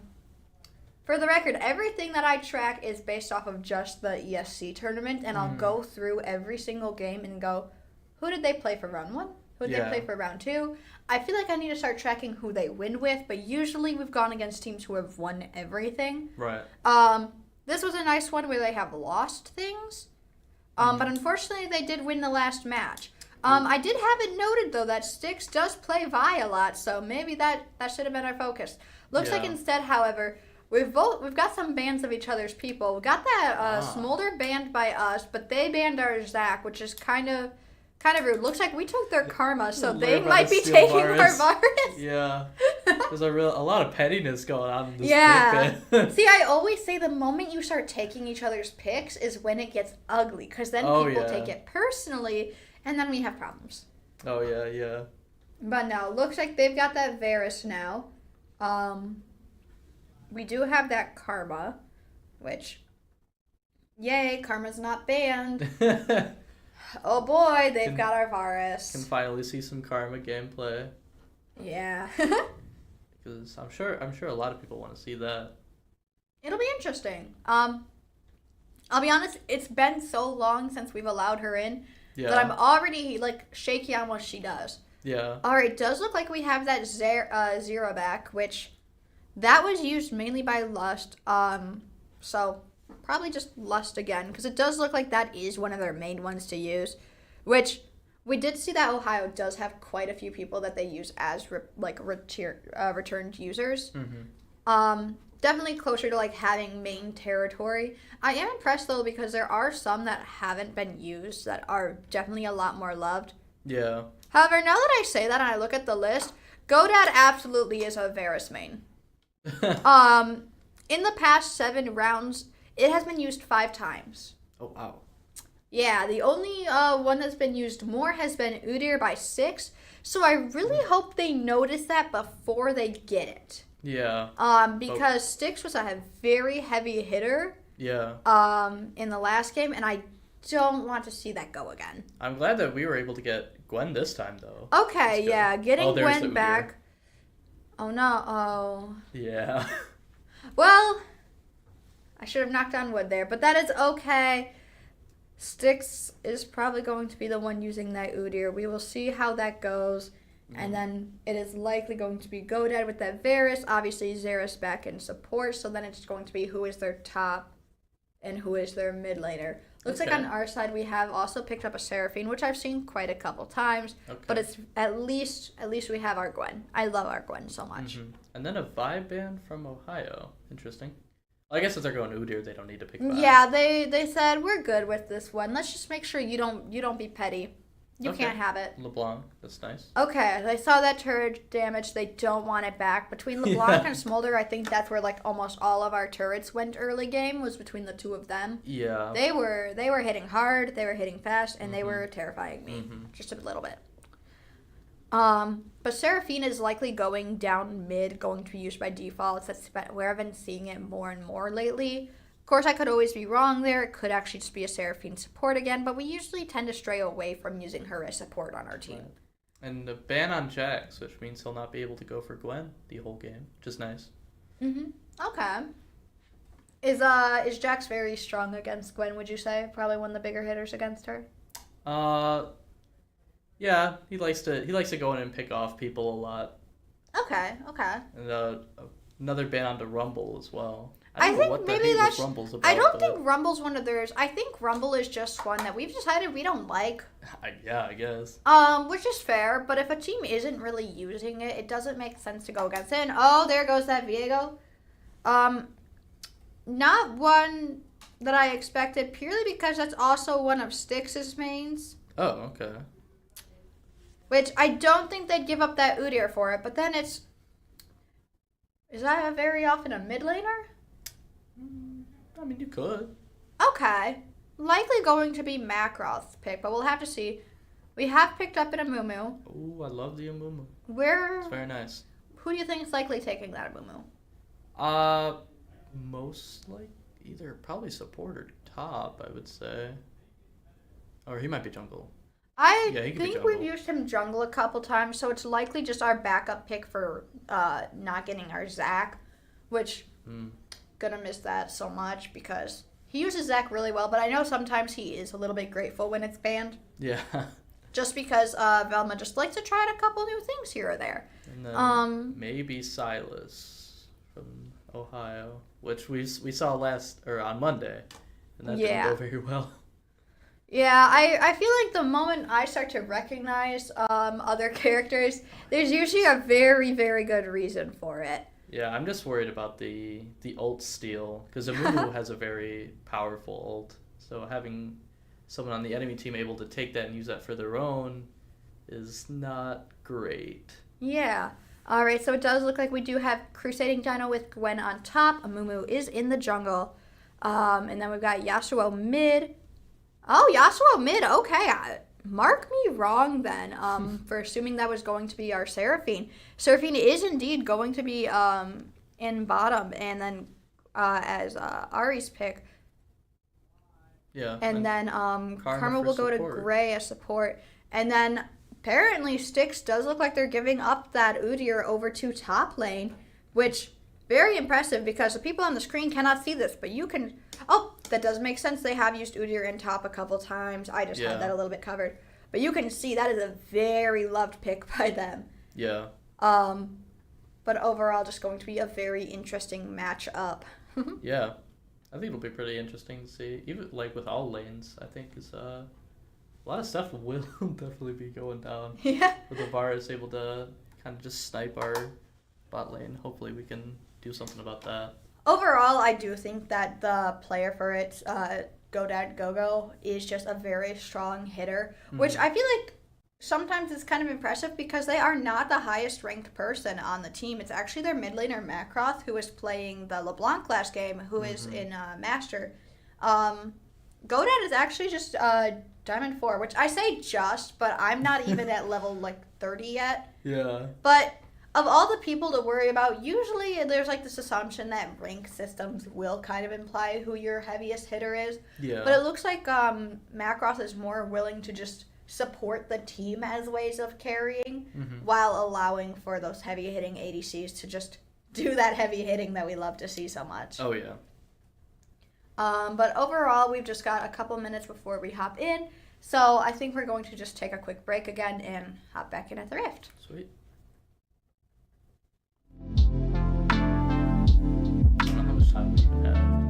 For the record, everything that I track is based off of just the ESC tournament, and I'll go through every single game and go, who did they play for round 1? Who did they play for round 2? I feel like I need to start tracking who they win with, but usually we've gone against teams who have won everything. Right. This was a nice one where they have lost things, but unfortunately they did win the last match. I did have it noted, though, that Styx does play Vi a lot, so maybe that should have been our focus. Looks like instead, however, we've got some bans of each other's people. We got that Smolder banned by us, but they banned our Zach, which is kind of rude. Looks like we took their karma, so they might be taking our virus. Yeah. There's a lot of pettiness going on in this pick. See, I always say the moment you start taking each other's picks is when it gets ugly, because then people take it personally, and then we have problems. Oh, yeah. But no, looks like they've got that Varus now. We do have that Karma, which, yay, Karma's not banned. Oh boy, they've got our Varus. Can finally see some Karma gameplay. Yeah. Because I'm sure a lot of people want to see that. It'll be interesting. I'll be honest, it's been so long since we've allowed her in that I'm already shaky on what she does. Yeah. Alright, it does look like we have that Zero back, which that was used mainly by Lust. So probably just Lust again, because it does look like that is one of their main ones to use, which we did see that Ohio does have quite a few people that they use as returned users. Mm-hmm. Definitely closer to having main territory. I am impressed though, because there are some that haven't been used that are definitely a lot more loved. Yeah. However, now that I say that and I look at the list, Godad absolutely is a Varus main. In the past 7 rounds, it has been used 5 times. Oh, wow. Yeah, the only one that's been used more has been Udyr by 6. So I really hope they notice that before they get it. Yeah. Because Styx was a very heavy hitter. Yeah. In the last game, and I don't want to see that go again. I'm glad that we were able to get Gwen this time, though. Okay, yeah, getting Gwen back. Oh no! Oh. Yeah. Well, I should have knocked on wood there, but that is okay. Styx is probably going to be the one using that Udyr. We will see how that goes. And then it is likely going to be Godad with that Varus. Obviously, Xera's back in support, so then it's going to be who is their top and who is their mid laner. Looks like on our side we have also picked up a Seraphine, which I've seen quite a couple times. Okay. But it's at least we have our Gwen. I love our Gwen so much. Mm-hmm. And then a Vibe band from Ohio. Interesting. Well, I guess if they're going Udyr, they don't need to pick Vibe. Yeah, they said we're good with this one. Let's just make sure you don't be petty. You can't have it. LeBlanc, that's nice. Okay, they saw that turret damage. They don't want it back. Between LeBlanc and Smolder, I think that's where almost all of our turrets went early game, was between the two of them. Yeah. They were hitting hard, they were hitting fast, and they were terrifying me just a little bit. But Seraphine is likely going down mid, going to be used by default. That's where I've been seeing it more and more lately. Of course, I could always be wrong there. It could actually just be a Seraphine support again, but we usually tend to stray away from using her as support on our team. Right. And a ban on Jax, which means he'll not be able to go for Gwen the whole game, which is nice. Okay. Is Jax very strong against Gwen, would you say? Probably one of the bigger hitters against her? Yeah, he likes to go in and pick off people a lot. Okay. And another ban onto Rumble as well. I think maybe that's. Rumble's about, I don't think Rumble's one of theirs. I think Rumble is just one that we've decided we don't like. Yeah, I guess. Which is fair, but if a team isn't really using it, it doesn't make sense to go against it. And oh, there goes that Viego. Not one that I expected, purely because that's also one of Styx's mains. Oh, okay. Which I don't think they'd give up that Udyr for it, but then is that very often a mid laner? I mean, you could. Okay. Likely going to be Macroth's pick, but we'll have to see. We have picked up an Amumu. Ooh, I love the Amumu. It's very nice. Who do you think is likely taking that Amumu? Most either probably support or top, I would say. Or he might be jungle. I think we've used him jungle a couple times, so it's likely just our backup pick for not getting our Zac, which... Gonna miss that so much because he uses Zac really well, but I know sometimes he is a little bit grateful when it's banned. Yeah. Just because Velma just likes to try a couple new things here or there. And then maybe Silas from Ohio, which we saw on Monday, and that didn't go very well. Yeah, I feel like the moment I start to recognize other characters, there's usually a very, very good reason for it. Yeah, I'm just worried about the ult steal, because Amumu has a very powerful ult. So having someone on the enemy team able to take that and use that for their own is not great. Yeah. All right, so it does look like we do have Crusading Dino with Gwen on top. Amumu is in the jungle. And then we've got Yasuo mid. Oh, Yasuo mid. Okay. Mark me wrong then for assuming that was going to be our Seraphine. Seraphine is indeed going to be in bottom, and then as Arri's pick. Yeah. And then Karma will go to Grey as support. And then apparently Styx does look like they're giving up that Udyr over to top lane, which very impressive because the people on the screen cannot see this, but you can. Oh, that does make sense. They have used Udyr in top a couple times. I just had that a little bit covered. But you can see that is a very loved pick by them. Yeah. But overall, just going to be a very interesting matchup. Yeah. I think it'll be pretty interesting to see. Even like with all lanes, I think is a lot of stuff will definitely be going down. Yeah. With Avara able to kind of just snipe our bot lane. Hopefully we can do something about that. Overall, I do think that the player for it, Godad Gogo, is just a very strong hitter, which I feel like sometimes it's kind of impressive because they are not the highest ranked person on the team. It's actually their mid laner, Macroth, who is playing the LeBlanc last game, who is in Master. Godad is actually just Diamond 4, which I say just, but I'm not even at level like 30 yet. Yeah. But of all the people to worry about, usually there's like this assumption that rank systems will kind of imply who your heaviest hitter is. Yeah. But it looks like Macross is more willing to just support the team as ways of carrying while allowing for those heavy hitting ADCs to just do that heavy hitting that we love to see so much. Oh, yeah. But overall, we've just got a couple minutes before we hop in. So I think we're going to just take a quick break again and hop back in at the Rift. Sweet. I don't know how much time we even have.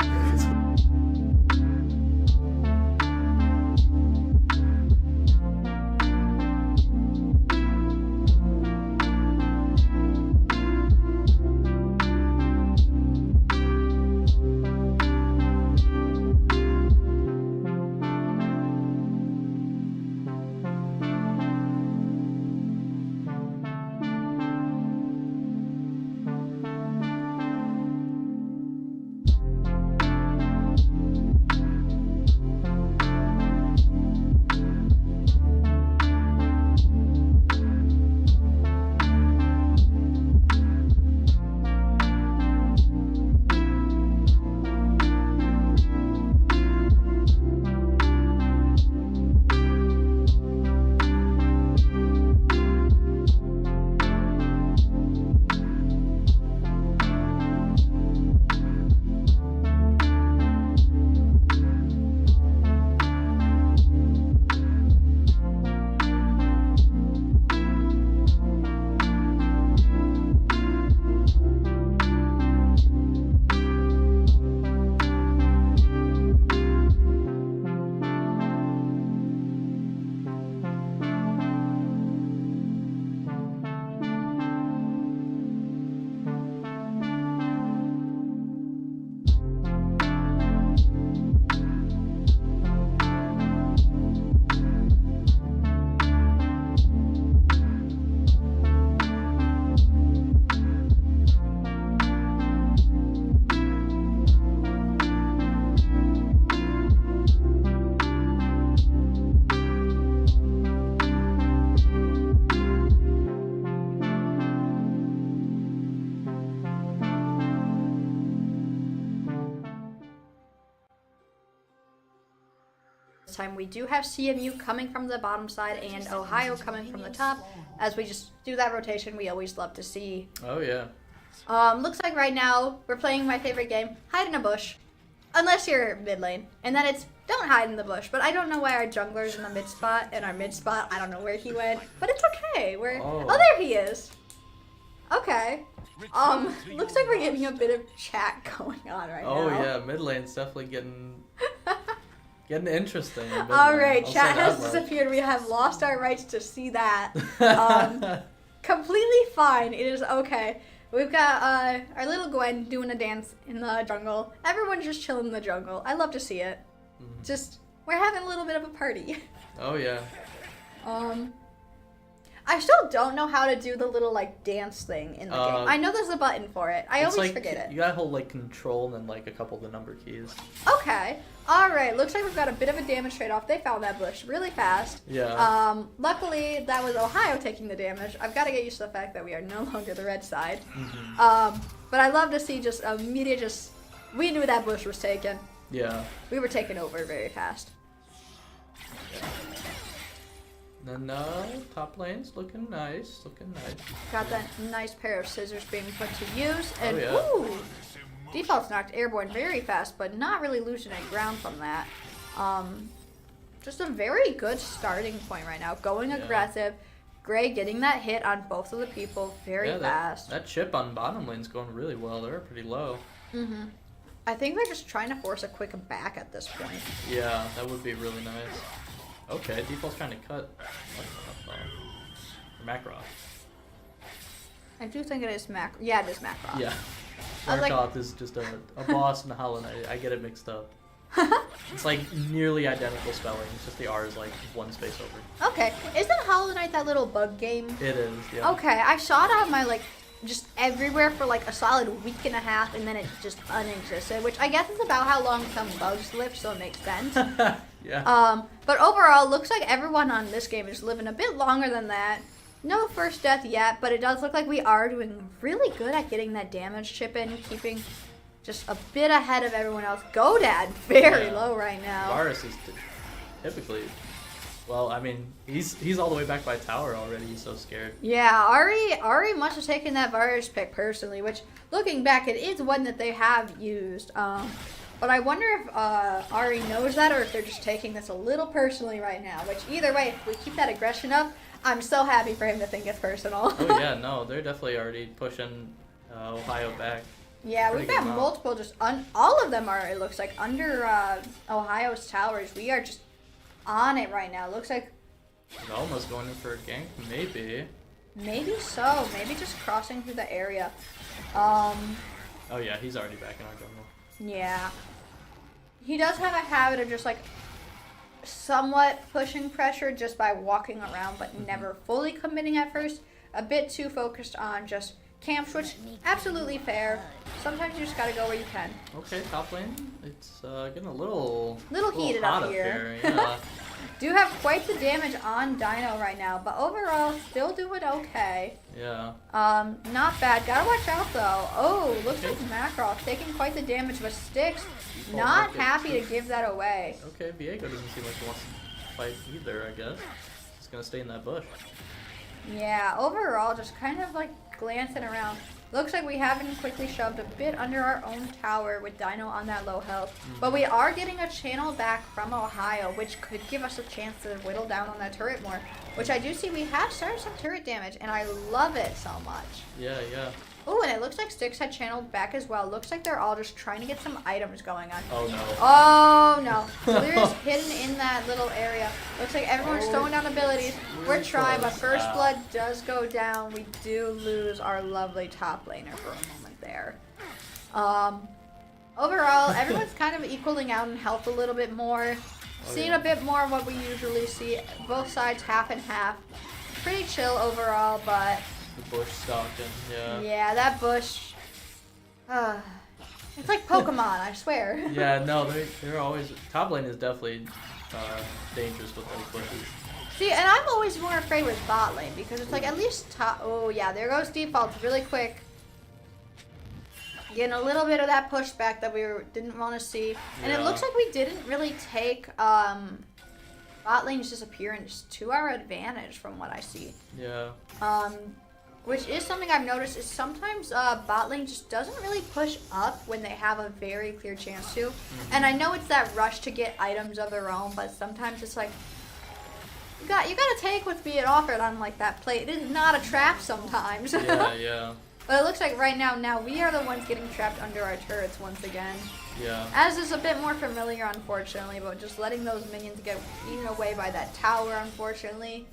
Time we do have CMU coming from the bottom side and Ohio coming from the top. As we just do that rotation, we always love to see. Oh, yeah. Looks like right now we're playing my favorite game, hide in a bush. Unless you're mid lane. And then it's don't hide in the bush. But I don't know why our jungler's in the mid spot. And our mid spot, I don't know where he went. But it's okay. Oh, there he is. Okay. Looks like we're getting a bit of chat going on right now. Oh, yeah. Mid lane's definitely getting interesting. All right, chat has disappeared. We have lost our rights to see that. Completely fine. It is okay. We've got our little Gwen doing a dance in the jungle. Everyone's just chilling in the jungle. I love to see it. Just, we're having a little bit of a party. Oh, yeah. I still don't know how to do the little, like, dance thing in the game. I know there's a button for it. I always forget it. You gotta hold, like, control and then, like, a couple of the number keys. Okay. Alright, looks like we've got a bit of a damage trade-off. They found that bush really fast. Yeah. Luckily, that was Ohio taking the damage. I've got to get used to the fact that we are no longer the red side. But I love to see just immediate we knew that bush was taken. Yeah. We were taken over very fast. And then top lane's looking nice, Got that nice pair of scissors being put to use, and yeah. ooh, default's knocked airborne very fast, but not really losing any ground from that. Just a very good starting point right now. Going aggressive, Grey getting that hit on both of the people very fast. That chip on bottom lane's going really well. They're pretty low. I think they're just trying to force a quick back at this point. Yeah, that would be really nice. Okay, default's trying to cut Macross. I do think it is Macross. Yeah, it is Macross. Yeah. Macross is just a boss and a Hollow Knight. I get it mixed up. It's like nearly identical spelling. It's just the R is like one space over. Okay. Isn't Hollow Knight that little bug game? It is, yeah. Okay, I saw it on my just everywhere for like a solid week and a half, and then it just unexisted, which I guess is about how long some bugs live, so it makes sense. Yeah. But overall, looks like everyone on this game is living a bit longer than that. No first death yet, but it does look like we are doing really good at getting that damage chip in, keeping just a bit ahead of everyone else. Godad, very low right now. Varus is typically, well, I mean, he's all the way back by tower already. He's so scared. Yeah, Arri must have taken that Varus pick personally, which, looking back, it is one that they have used. But I wonder if Arri knows that, or if they're just taking this a little personally right now. Which, either way, if we keep that aggression up, I'm so happy for him to think it's personal. Oh yeah, no, they're definitely already pushing Ohio back. Yeah, we've got multiple, all of them are, it looks like, under Ohio's towers. We are just on it right now. Looks like They're almost going in for a gank, maybe. Maybe so. Maybe just crossing through the area. Oh yeah, he's already back in our jungle. Yeah. He does have a habit of just like somewhat pushing pressure just by walking around, but never fully committing at first. A bit too focused on just camps, which absolutely fair. Sometimes you just gotta go where you can. Okay, top lane. It's getting a little heated hot up here. Yeah. Do have quite the damage on Dino right now, but overall still doing okay. Yeah. Not bad. Gotta watch out though. Oh, looks like Macross taking quite the damage, but Styx not happy to give that away. Okay, Viego doesn't seem like he wants to fight either, I guess. He's gonna stay in that bush. Yeah, overall just kind of like glancing around. Looks like we haven't quickly shoved a bit under our own tower with Dino on that low health. But we are getting a channel back from Ohio, which could give us a chance to whittle down on that turret more. Which I do see we have started some turret damage, and I love it so much. Yeah, yeah. Oh, and it looks like Styx had channeled back as well. Looks like they're all just trying to get some items going on. Oh no. Oh no. So they're just hidden in that little area. Looks like everyone's throwing down abilities. We're trying, but first blood does go down. We do lose our lovely top laner for a moment there. Overall, everyone's kind of equaling out in health a little bit more. Seeing a bit more of what we usually see. Both sides half and half. Pretty chill overall, but The bush stalking, yeah. yeah, that bush. It's like Pokemon, I swear. Yeah, no, they're always. Top lane is definitely dangerous with those bushes. See, and I'm always more afraid with bot lane because it's like at least top. Oh yeah, there goes defaults really quick. Getting a little bit of that pushback that we didn't want to see, and it looks like we didn't really take bot lane's disappearance to our advantage from what I see. Yeah. Which is something I've noticed is sometimes bot lane just doesn't really push up when they have a very clear chance to. And I know it's that rush to get items of their own, but sometimes it's like you gotta take what's being offered on like that plate. It is not a trap sometimes. Yeah, yeah. But it looks like right now we are the ones getting trapped under our turrets once again. Yeah. As is a bit more familiar, unfortunately, but just letting those minions get eaten away by that tower, unfortunately.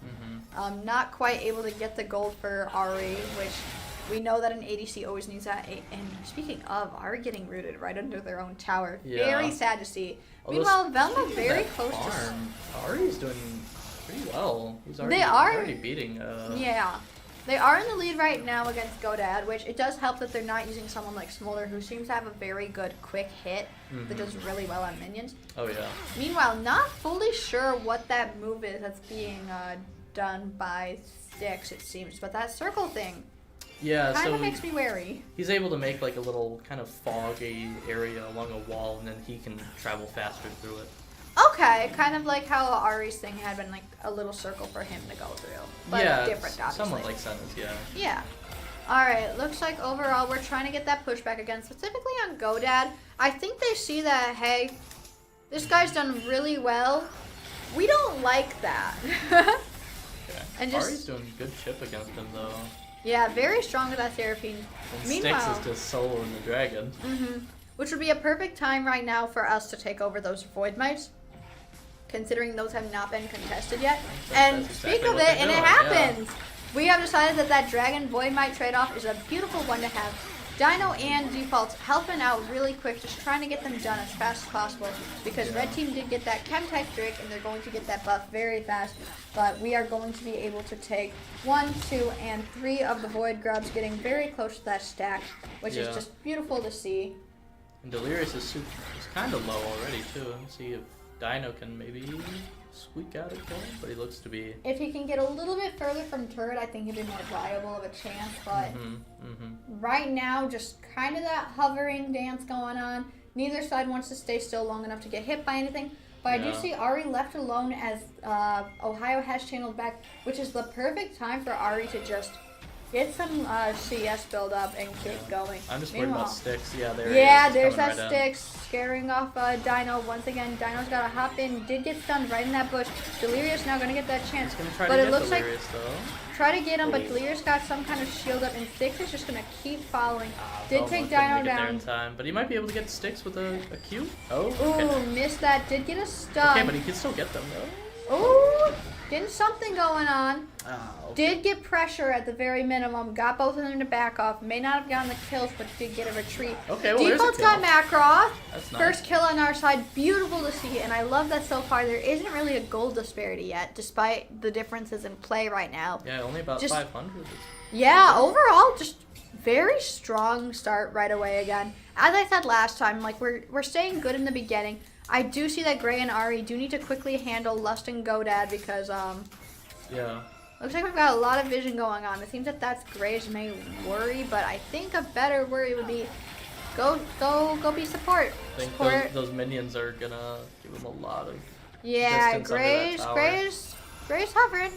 Not quite able to get the gold for Arri, which We know that an ADC always needs that. And speaking of, are getting rooted right under their own tower. Yeah. Very sad to see. Although, Meanwhile, Velma speaking of very that close to... farm, Arri's doing pretty well. He's already, They are- already beating... Yeah. They are in the lead right now against Godad, which it does help that they're not using someone like Smolder, who seems to have a very good quick hit that does really well on minions. Oh, yeah. Meanwhile, not fully sure what that move is that's being done by Styx, it seems. But that circle thing Yeah, kind so of makes me wary. he's able to make like a little kind of foggy area along a wall, and then he can travel faster through it. Okay, kind of like how Arri's thing had been like a little circle for him to go through. But yeah, different, obviously. somewhat like Senna's, yeah. Yeah. Alright, looks like overall we're trying to get that pushback again, specifically on Godad. I think they see that, hey, this guy's done really well. We don't like that. Okay. And just- Arri's doing good chip against him, though. Yeah, very strong with that Seraphine. And Meanwhile, Styx is just soloing the dragon. which would be a perfect time right now for us to take over those Void Mites, considering those have not been contested yet. And That's speak exactly of what it, they're and it doing, happens. We have decided that that Dragon Void Mite trade-off is a beautiful one to have. Dino and Default helping out really quick, just trying to get them done as fast as possible, because Red Team did get that Chem Type Drake, and they're going to get that buff very fast. But we are going to be able to take 1, 2, and 3 of the Void Grubs, getting very close to that stack, which is Yeah. just beautiful to see. And Delirious is kind of low already, too. Let's see if Dino can maybe squeak out a kill, but he looks to be... If he can get a little bit further from turret, I think he'd be more viable of a chance, but right now, just kind of that hovering dance going on. Neither side wants to stay still long enough to get hit by anything, but I do Yeah. see Arri left alone as Ohio has channeled back, which is the perfect time for Arri to just get some CS build up and keep going. I'm just worried Meanwhile- about Styx. Yeah, there Yeah, he is. there's Coming that right in. Styx scaring off Dino once again. Dino's got to hop in, did get stunned right in that bush. Delirious now gonna get that chance, He's gonna try but to it get looks like Delirious, though. try to get him, but Oh. Delirious got some kind of shield up, and Styx is just gonna keep following. Did Almost take didn't Dino make it there down. in time, but he might be able to get Styx with a Q. Oh, Ooh, okay. missed that. Did get a stun. Okay, but he can still get them, though. Ooh, getting something going on. Oh, Did get pressure at the very minimum. Got both of them to back off. May not have gotten the kills, but did get a retreat. Okay, well, there's a Default's kill. got Macross. That's nice. First kill on our side. Beautiful to see, and I love that so far there isn't really a gold disparity yet, despite the differences in play right now. Yeah, only about Just- 500. Yeah, overall, just very strong start right away again. As I said last time, like we're staying good in the beginning. I do see that Grey and Arri do need to quickly handle Lust and Godad because Yeah. looks like we've got a lot of vision going on. It seems that that's Grey's main worry, but I think a better worry would be go be support. I think Support. those minions are gonna give him a lot of... Yeah, distance under that tower. Grey's hovering.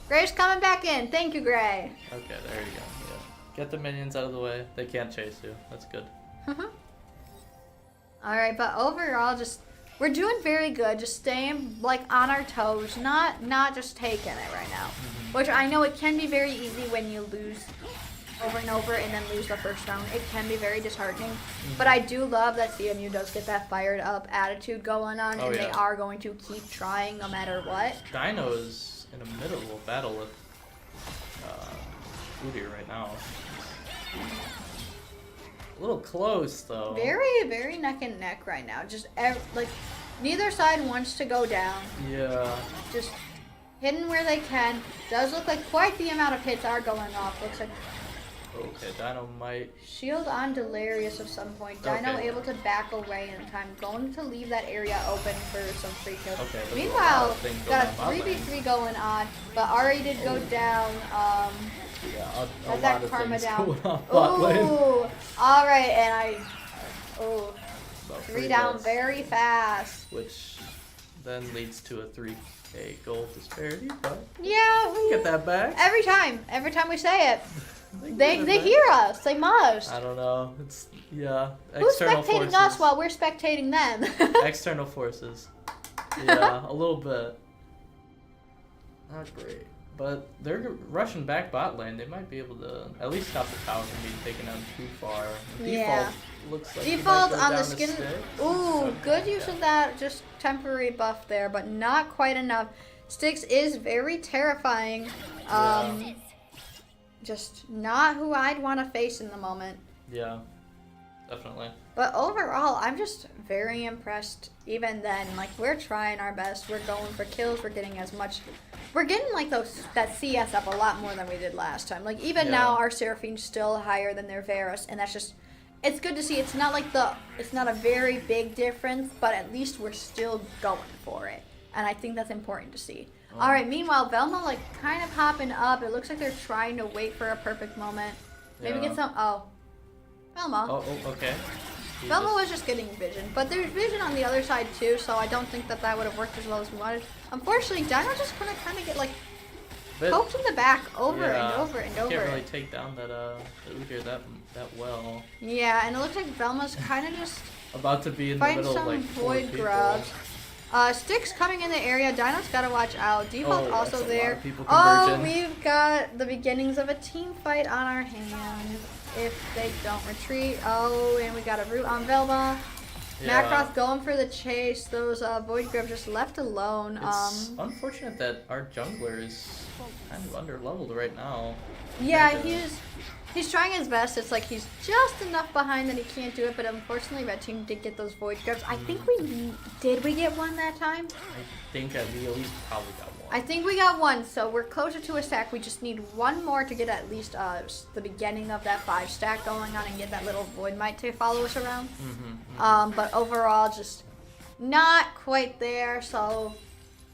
Grey's coming back in. Thank you, Grey. Okay, there you go. Yeah. Get the minions out of the way. They can't chase you. That's good. All right, but overall, just we're doing very good. Just staying like on our toes, not just taking it right now. Which I know it can be very easy when you lose over and over and then lose the first round. It can be very disheartening. But I do love that CMU does get that fired up attitude going on, Oh, and they yeah. are going to keep trying no matter what. Dino is in the middle of a battle with Udyr right now. A little close, though. Very, very neck and neck right now. Just like neither side wants to go down. Yeah. Just hitting where they can. Does look like quite the amount of hits are going off. Looks like Okay, Dino might... shield on Delirious at some point. Dino Okay. able to back away in time. Going to leave that area open for some free kills. Okay, there's a lot Meanwhile, of things got a going on bot lane. 3v3 going on, but Arri did go down. Yeah, a Got lot that of karma things down. going on bot lane. Ooh, all right, and About 3 down deaths, very fast. which then leads to a 3k gold disparity, but Yeah, get that back. every time we say it, Get they that they back. hear us. They must. I don't know. It's yeah. Who's External spectating forces. us while we're spectating them? External forces. Yeah, a little bit. Not great. But they're rushing back bot lane. They might be able to at least stop the tower from being taken out too far. Yeah. Default looks like he might Default go on the down skin. stick. Ooh, Okay, good use yeah. of that just temporary buff there, but not quite enough. Styx is very terrifying. just not who I'd want to face in the moment. Yeah, definitely. But overall, I'm just very impressed. Even then, like, we're trying our best. We're going for kills. We're getting like that CS up a lot more than we did last time. Like, even now, our Seraphine's still higher than their Varus, and that's just, it's good to see. It's not a very big difference, but at least we're still going for it. And I think that's important to see. All right, meanwhile, Velma, like, kind of hopping up. It looks like they're trying to wait for a perfect moment. Maybe get some, Velma. Oh, okay. Velma was just getting vision, but there's vision on the other side too, so I don't think that would have worked as well as we wanted. Unfortunately, Dino just gonna kind of get like poked in the back over and over and over. Can't really take down that the Udyr that well. Yeah, and it looks like Velma's kind of just about to be in the middle of like void grubs. Sticks coming in the area. Dino's gotta watch out. Default also there. We've got the beginnings of a team fight on our hands. If they don't retreat. Oh, and we got a root on Velma. Yeah. Macross going for the chase. Those Void Grubs just left alone. It's unfortunate that our jungler is kind of under-leveled right now. Yeah, he's trying his best. It's like he's just enough behind that he can't do it, but unfortunately Red Team did get those Void Grubs. I think did we get one that time? I think we at least probably got one. I think we got one, so we're closer to a stack. We just need one more to get at least the beginning of that 5 stack going on and get that little Void Mite to follow us around. But overall, just not quite there. So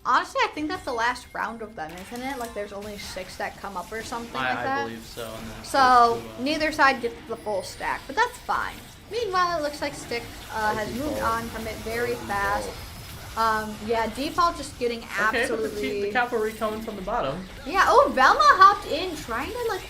honestly, I think that's the last round of them, isn't it? Like there's only 6 that come up or something like that. I believe so. So neither side gets the full stack, but that's fine. Meanwhile, it looks like Stick has moved on from it very fast. Yeah, Default just getting absolutely... Okay, but the cavalry coming from the bottom. Yeah, oh, Velma hopped in, trying to, like,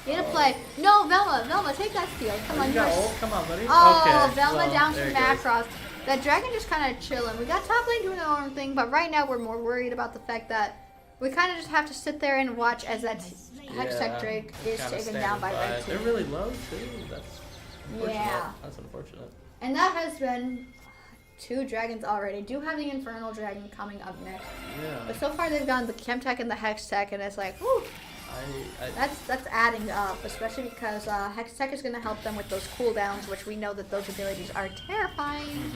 get a play. No, Velma, take that steal. Come on, come on, buddy. Oh, okay, Velma down to Macross. That dragon just kind of chilling. We got top lane doing their own thing, but right now we're more worried about the fact that we kind of just have to sit there and watch as that Hextech Drake is taken down by Red Team. They're really low, too. That's unfortunate. Yeah. That's unfortunate. And that has been 2 dragons already. Do have the Infernal Dragon coming up next. Yeah. But so far they've gone the Chemtech and the Hextech, and it's like, whew. That's adding up, especially because Hextech is going to help them with those cooldowns, which we know that those abilities are terrifying.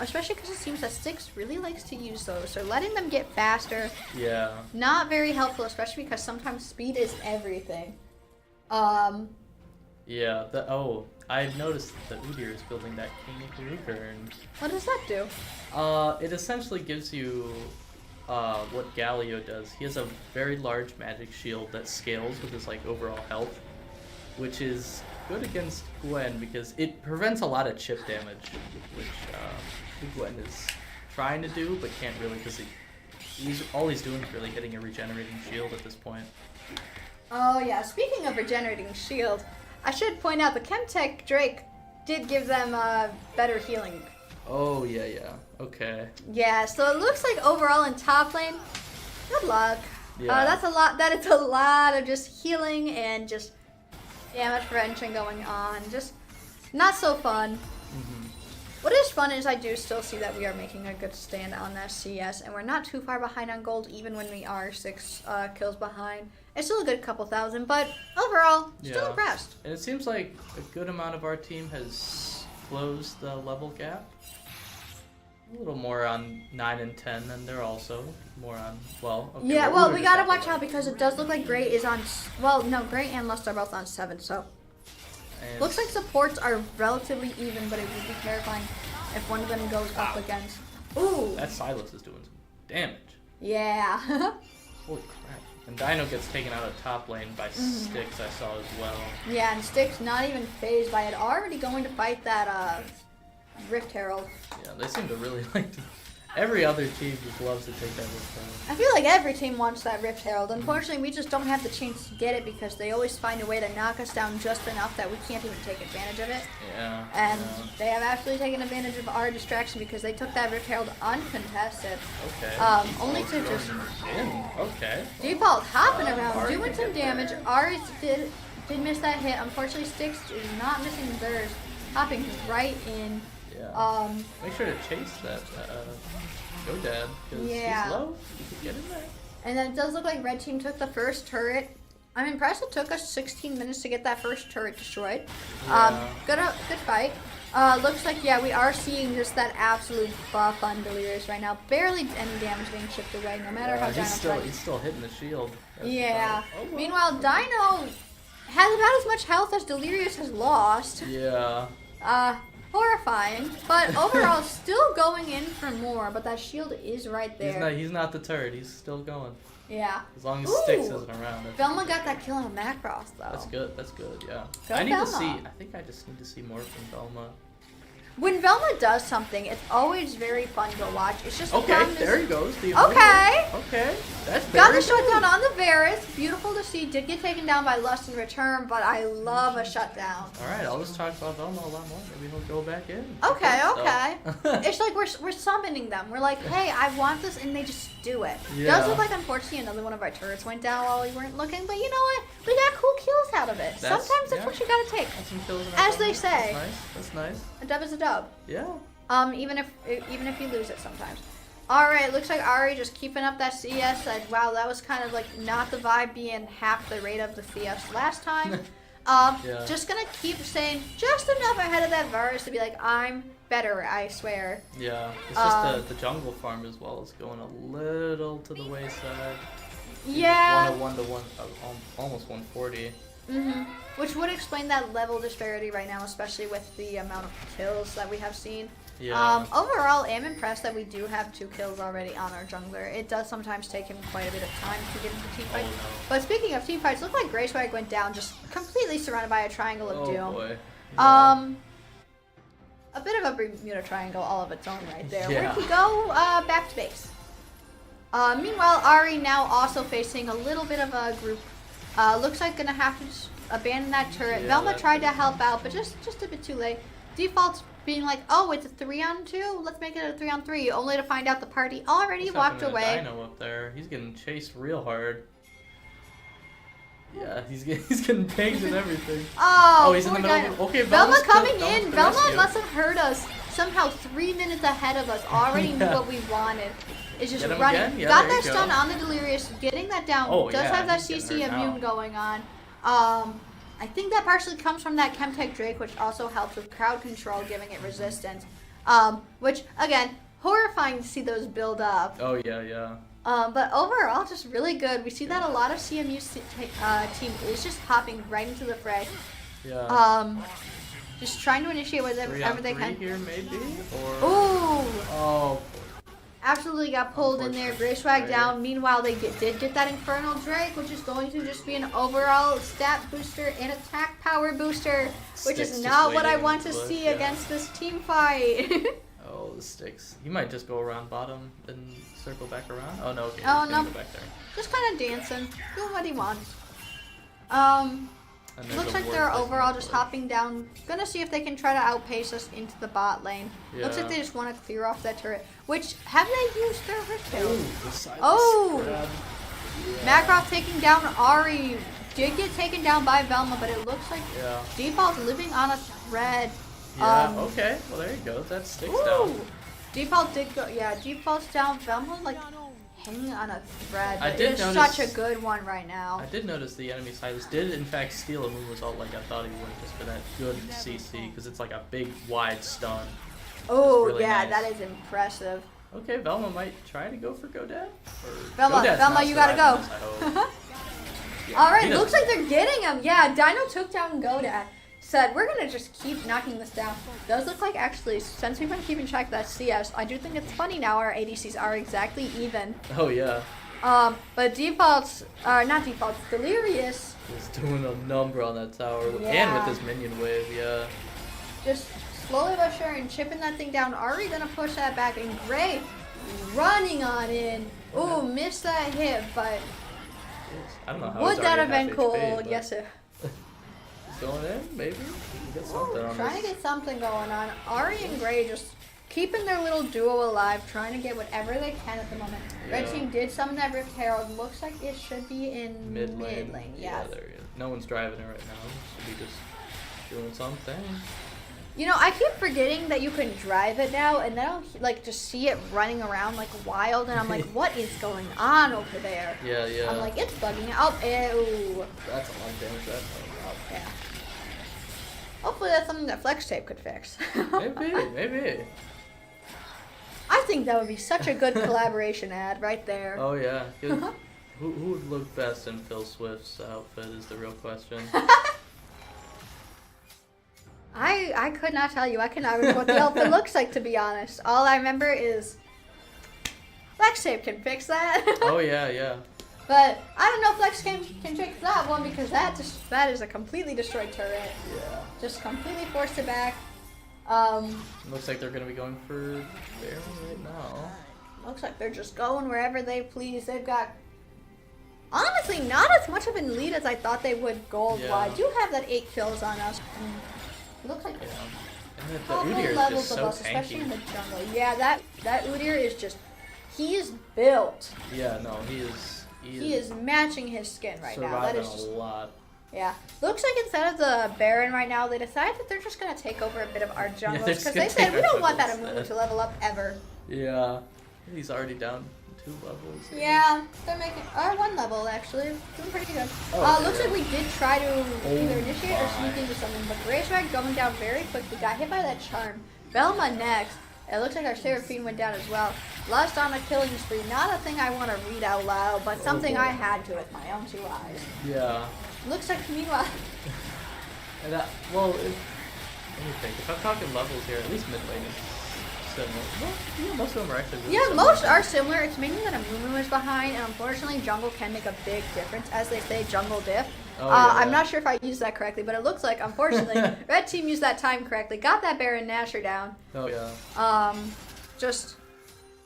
Especially because it seems that Styx really likes to use those. So letting them get faster, not very helpful, especially because sometimes speed is everything. Yeah. I've noticed that Udyr is building that King Karuka, and what does that do? It essentially gives you what Galio does. He has a very large magic shield that scales with his like overall health, which is good against Gwen because it prevents a lot of chip damage, which Gwen is trying to do but can't really because all he's doing is really hitting a regenerating shield at this point. Oh yeah, speaking of regenerating shield, I should point out the Chemtech Drake did give them better healing. Oh, yeah. Okay. Yeah, so it looks like overall in top lane, good luck. Yeah. That's a lot. That is a lot of just healing and just damage prevention going on. Just not so fun. What is fun is I do still see that we are making a good stand on that CS, and we're not too far behind on gold, even when we are 6 kills behind. It's still a good couple thousand, but overall, still impressed. And it seems like a good amount of our team has closed the level gap. A little more on 9 and 10, and they're also more on, we gotta watch out because it does look like Grey is on, Grey and Lust are both on 7, so. And looks like supports are relatively even, but it would be terrifying if one of them goes up against. Ooh! That Silas is doing some damage. Yeah. Holy crap. And Dino gets taken out of top lane by Styx, I saw as well. Yeah, and Styx not even phased by it. Already going to fight that Rift Herald. Yeah, they seem to really like to. Every other team just loves to take that Rift Herald. I feel like every team wants that Rift Herald. Unfortunately, we just don't have the chance to get it because they always find a way to knock us down just enough that we can't even take advantage of it. Yeah. And they have actually taken advantage of our distraction because they took that Rift Herald uncontested. Okay. Only to just... Okay. Default hopping around, doing some damage. Arri did miss that hit. Unfortunately, Styx is not missing theirs. Hopping right in. Yeah. Make sure to chase that Godad because he's low. You can get in there. And then it does look like Red Team took the first turret. I'm impressed it took us 16 minutes to get that first turret destroyed. Yeah. Good fight. Looks like, yeah, we are seeing just that absolute buff on Delirious right now. Barely any damage being chipped away, no matter how Dino tried. He's still hitting the shield. Yeah. Oh, well. Meanwhile, Dino has about as much health as Delirious has lost. Yeah. Horrifying. But overall, still going in for more, but that shield is right there. He's not the turret. He's still going. Yeah. As long as Styx isn't around. Velma got that kill on Macross, though. That's good. That's good. Yeah. Go I Velma. think I just need to see more from Velma. When Velma does something, it's always very fun to watch. It's just Okay. There he goes. Okay. Okay. That's Got very the shutdown good. on the Varus. Beautiful to see. Did get taken down by Lust in return, but I love a shutdown. All right. I'll just talk about Velma a lot more. Maybe he'll go back in. Okay. So. It's like we're summoning them. We're like, hey, I want this, and they just do it. Yeah. Does look like, unfortunately, another one of our turrets went down while we weren't looking, but you know what? We got cool kills out of it. Sometimes that's what you gotta take. Got some kills in As Velma. they say. That's nice. A dub is a dub. Yeah. Even if you lose it sometimes. All right, looks like Arri just keeping up that CS. Wow, that was kind of like not the vibe being half the rate of the CS last time. Yeah. Just gonna keep saying just enough ahead of that Varus to be like, I'm better, I swear. Yeah. It's just the jungle farm as well is going a little to the wayside. Yeah. 101 to 1, almost 140. Which would explain that level disparity right now, especially with the amount of kills that we have seen. Yeah. Overall, I'm impressed that we do have 2 kills already on our jungler. It does sometimes take him quite a bit of time to get into team fight. No. But speaking of team fights, look like GreySwag went down, just completely surrounded by a triangle of doom. Oh boy. Yeah. A bit of a Bermuda Triangle all of its own right there. Yeah. Where'd he go? Back to base. Meanwhile, Arri now also facing a little bit of a group. Looks like gonna have to just abandon that turret. Yeah, Velma tried to help out, but just a bit too late. Default's being like, oh, it's a 3-on-2? Let's make it a 3-on-3, only to find out the party already What's walked happening to away. Dino up there. He's getting chased real hard. Yeah, he's getting pinged and everything. Oh, he's in the poor middle. Dino. Okay, Velma Velma's coming Velma's in. the Velma rescue. must have heard us somehow 3 minutes ahead of us. Already knew Yeah. what we wanted. It's just Get him running. again? Yeah, Got there that you stun go. on the Delirious. Getting that down. Oh, Does yeah, have that he's getting hurt CMU now. going on. I think that partially comes from that Chemtech Drake, which also helps with crowd control, giving it resistance. Which, again, horrifying to see those build up. Oh yeah. But overall, just really good. We see that a lot of CMU team is just hopping right into the fray. Yeah. Just trying to initiate whatever they 3-on-3 can. here maybe? Or Ooh! oh. Absolutely got pulled in there. GreySwag Drake. down. Meanwhile, they did get that Infernal Drake, which is going to just be an overall stat booster and attack power booster, which Styx is just not what I waiting want to in the bush, see yeah. against this team fight. Oh, the Styx. He might just go around bottom and circle back around. Oh no, okay. Oh, he's gonna no. go back there. Just kind of dancing, doing what he wants. And there's Looks a like ward they're placement overall in just the bush. hopping down. Gonna see if they can try to outpace us into the bot lane. Looks like Yeah. they just want to clear off that turret. Which, have they used their rift Oh, kill? the silence Oh! grab. Macross taking down Arri. Did get taken down by Velma, but it looks like Yeah. Default's living on a thread. Yeah. Okay. Well, there you go. That Styx Ooh! down. Default did go. Yeah, Default's down. Velma like hanging on a thread. I But did it is notice- such a good one right now. I did notice the enemy Silas did in fact steal a Munoz ult like I thought he would, just for that good CC, because it's like a big wide stun. Oh really yeah, nice. that is impressive. Okay, Velma might try to go for Godad. Velma, Velma, you gotta go. All right, he looks doesn't- like they're getting him. Yeah, Dino took down Godad. Said we're gonna just keep knocking this down. Does look like actually, since we've been keeping track of that CS, I do think it's funny now our ADCs are exactly even. Oh yeah, But defaults, not defaults, Delirious, he's doing a number on that tower, and Yeah. with his minion wave. Yeah. just slowly but sure and chipping that thing down. Arri gonna push that back, and Grey running on in. Ooh, missed that hit, but I don't know how. would it's that already have been half cool? HP, but Yes, sir. he's going in, maybe. He get something Ooh, on trying to this. get something going on. Arri and Grey just keeping their little duo alive, trying to get whatever they can at the moment. Red Yeah. team did summon that Rift Herald. Looks like it should be in Mid lane. Yeah. there he is. No one's driving it right now. Should be just doing something. You know, I keep forgetting that you can drive it now, and then I'll like just see it running around like wild, and I'm like, what is going on over there? Yeah, yeah. I'm like, it's bugging out. Oh, ew. That's a lot of damage. That's Yeah. Hopefully that's something that Flex Tape could fix. Maybe. I think that would be such a good collaboration ad right there. Oh yeah. Who would look best in Phil Swift's outfit is the real question. I could not tell you. I cannot remember what the outfit looks like, to be honest. All I remember is Flex Tape can fix that. Oh yeah. But I don't know if Flex can fix that one, because that is a completely destroyed turret. Yeah. Just completely forced it back. Looks like they're gonna be going for Baron right now. Looks like they're just going wherever they please. They've got, honestly, not as much of a lead as I thought they would gold-wise. Yeah. Do have that 8 kills on us. Looks like Yeah. And the couple Udyr is levels just of so us, especially in tanky. the jungle. Yeah, that Udyr is just, he is built. Yeah, no, he is. He is matching his skin right now. That is just, a lot. yeah. Looks like instead of the Baron right now, they decided that they're just going to take over a bit of our jungles, they're because just they gonna said take we our don't want that jungles Amumu instead. to level up ever. Yeah. He's already down 2 levels. Yeah, they're making, or 1 level actually, doing pretty good. Oh, Looks yeah. like we did try to either Oh initiate or sneak into something, but GreySwag going down very quickly, got hit by that charm. Velma next. It looks like our Seraphine went down as well. Lust on a killing spree, not a thing I want to read out loud, but something I had to with my own 2 eyes. Yeah. Looks like, meanwhile, And well, let me think. If I'm talking levels here, at least mid lane is similar. Well, yeah, most of them are actually really yeah, similar. most are similar. It's mainly that Amumu is behind, and unfortunately, jungle can make a big difference. As they say, jungle diff. Oh, yeah, I'm yeah. not sure if I used that correctly, but it looks like, unfortunately, red team used that time correctly. Got that Baron Nashor down. Oh yeah. Just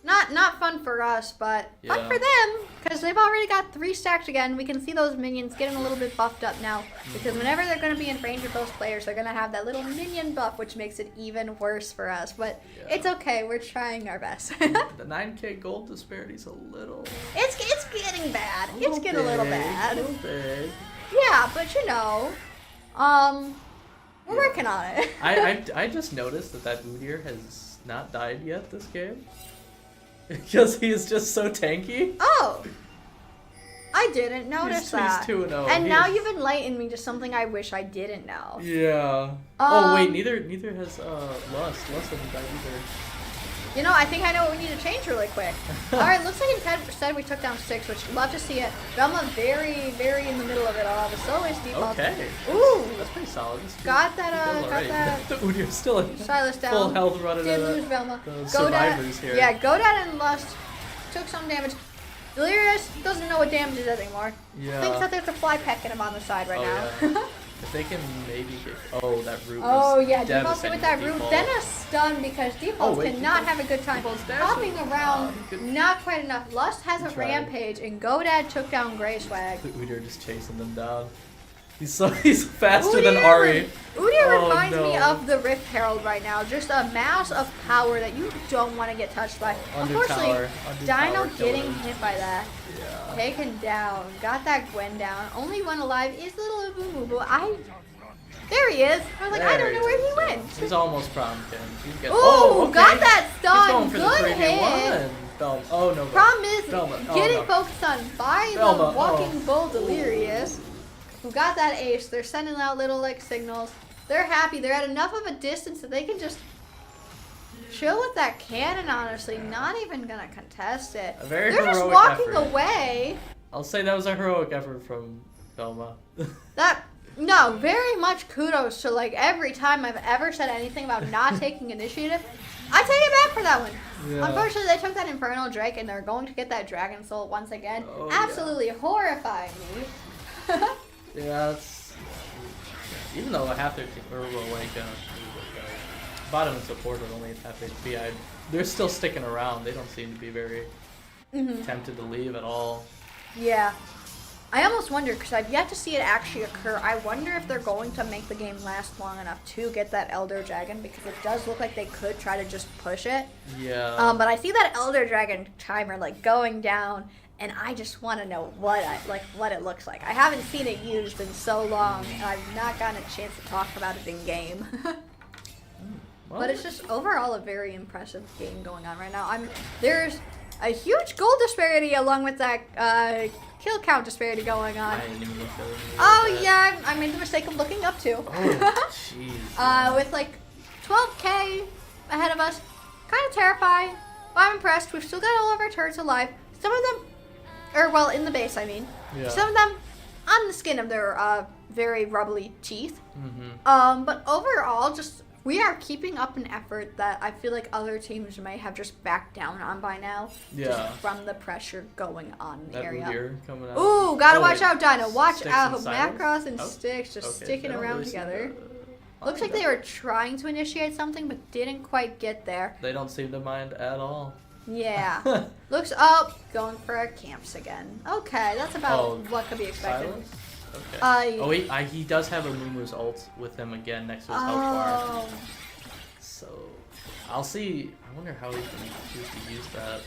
not fun for us, but fun Yeah. for them, because they've already got 3 stacked again. We can see those minions getting a little bit buffed up now, because whenever they're going to be in range of those players, they're going to have that little minion buff, which makes it even worse for us. But Yeah. it's okay. We're trying our best. The 9K gold disparity's a little. It's getting bad. It's getting a little bad. A little big. Yeah, but you know, we're working on it. I just noticed that Udyr has not died yet this game. Because he is just so tanky. Oh, I didn't notice that. He's 2-0. And now you've enlightened me to something I wish I didn't know. Yeah. Oh wait, neither has Lust. Lust hasn't died either. You know, I think I know what we need to change really quick. All right, looks like instead we took down 6, which love to see it. Velma very, very in the middle of it all. The soloist default. Okay. Ooh, That's pretty solid. That's got that. pretty Got alright. that. The Udyr's still in Silas down. full health running Did at lose Velma. the Godad, survivors here. yeah, Godad and Lust took some damage. Delirious doesn't know what damage is anymore. Yeah. Thinks that there's a fly pecking him on the side right now. Yeah. If they can maybe get... Oh, that root Oh was yeah, default devastating with that for root. default. Then a stun because default wait, cannot Default- have a good time. Default's dashing. Hopping around, He could- not quite enough. Lust has a He tried. rampage, and Godad took down GreySwag. The Udyr just chasing them down. He's faster than Udyr Arri. Udyr Oh, reminds me no. of the Rift Herald right now. Just a mass of power that you don't want to get touched by. Under Unfortunately, tower. Under Dino tower getting killer. hit by that. Yeah. Taken down. Got that Gwen down. Only one alive is little Abubu. There he is. I was like, I don't know where he went. He's almost prom king. He's getting, Ooh, okay. got that He's stun. going for Good the 3v1. hit. Velma. Oh no. Problem is Velma. Oh, getting no. focused on by Velma, the Walking oh. Bull Delirious, who got that ace. They're sending out little like signals. They're happy. They're at enough of a distance that they can just chill with that cannon, honestly. Not even gonna contest it. A very They're just heroic walking effort. away. I'll say that was a heroic effort from Velma. No, very much kudos to like every time I've ever said anything about not taking initiative. I take it back for that one. Yeah. Unfortunately, they took that Infernal Drake and they're going to get that Dragon Soul once again. Oh, yeah. Absolutely horrifying me. Yeah, it's... Even though half their team... Or, well, like, bottom and support are only at half HP, they're still sticking around. They don't seem to be very tempted to leave at all. Yeah. I almost wonder, because I've yet to see it actually occur, I wonder if they're going to make the game last long enough to get that Elder Dragon, because it does look like they could try to just push it. Yeah. But I see that Elder Dragon timer like going down, and I just want to know what it looks like. I haven't seen it used in so long, and I've not gotten a chance to talk about it in game. Well, But it's just overall a very impressive game going on right now. There's a huge goal disparity along with that kill count disparity going on. I didn't even look at it. Oh yeah, I made the mistake of looking up too. Oh, jeez. With like 12k ahead of us, kind of terrifying. But I'm impressed. We've still got all of our turrets alive. Some of them, or well, in the base, I mean. Yeah. Some of them on the skin of their very rubbly teeth. Mm-hmm. But overall, just we are keeping up an effort that I feel like other teams may have just backed down on by now. Yeah. Just from the pressure going on in the That area. Udyr coming out. Ooh, gotta Oh, watch wait. out, Dino. Watch Sticks out. and silos? Macross and Oh, Sticks just okay, sticking I don't around really see together. that. Looks like they were trying to initiate something, but didn't quite get there. They don't seem to mind at all. Yeah. Looks up, going for our camps again. Okay, that's about what could be expected. Silence? Okay. He does have a Munoz ult with him again next to his health bar. So, I'll see. I wonder how he can choose to use that.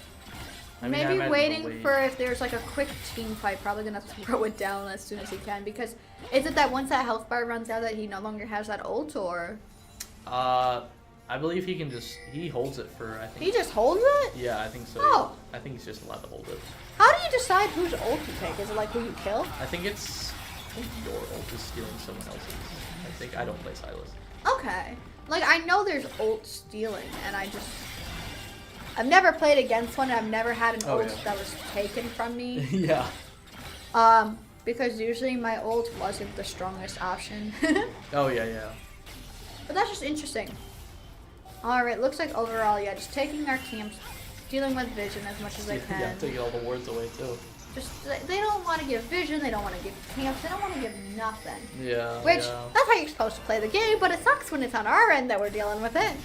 I mean, I Maybe imagine waiting he'll wait. for if there's like a quick team fight, probably gonna throw it down as soon as he can, because is it that once that health bar runs out that he no longer has that ult, or? I believe he can he holds it for, I think. He just holds it? Yeah, I think so. Oh. I think he's just allowed to hold it. How do you decide whose ult to take? Is it like who you kill? I think your ult is stealing someone else's. I think I don't play Silas. Okay. Like, I know there's ult stealing, and I've never played against one, and I've never had an ult that was taken from me. Yeah. Because usually my ult wasn't the strongest option. Oh, yeah. But that's just interesting. Alright, looks like overall, yeah, just taking our camps, dealing with vision as much as they can. Yeah, taking all the wards away, too. Just, they don't want to give vision, they don't want to give camps, they don't want to give nothing. Yeah, Which, yeah. that's how you're supposed to play the game, but it sucks when it's on our end that we're dealing with it.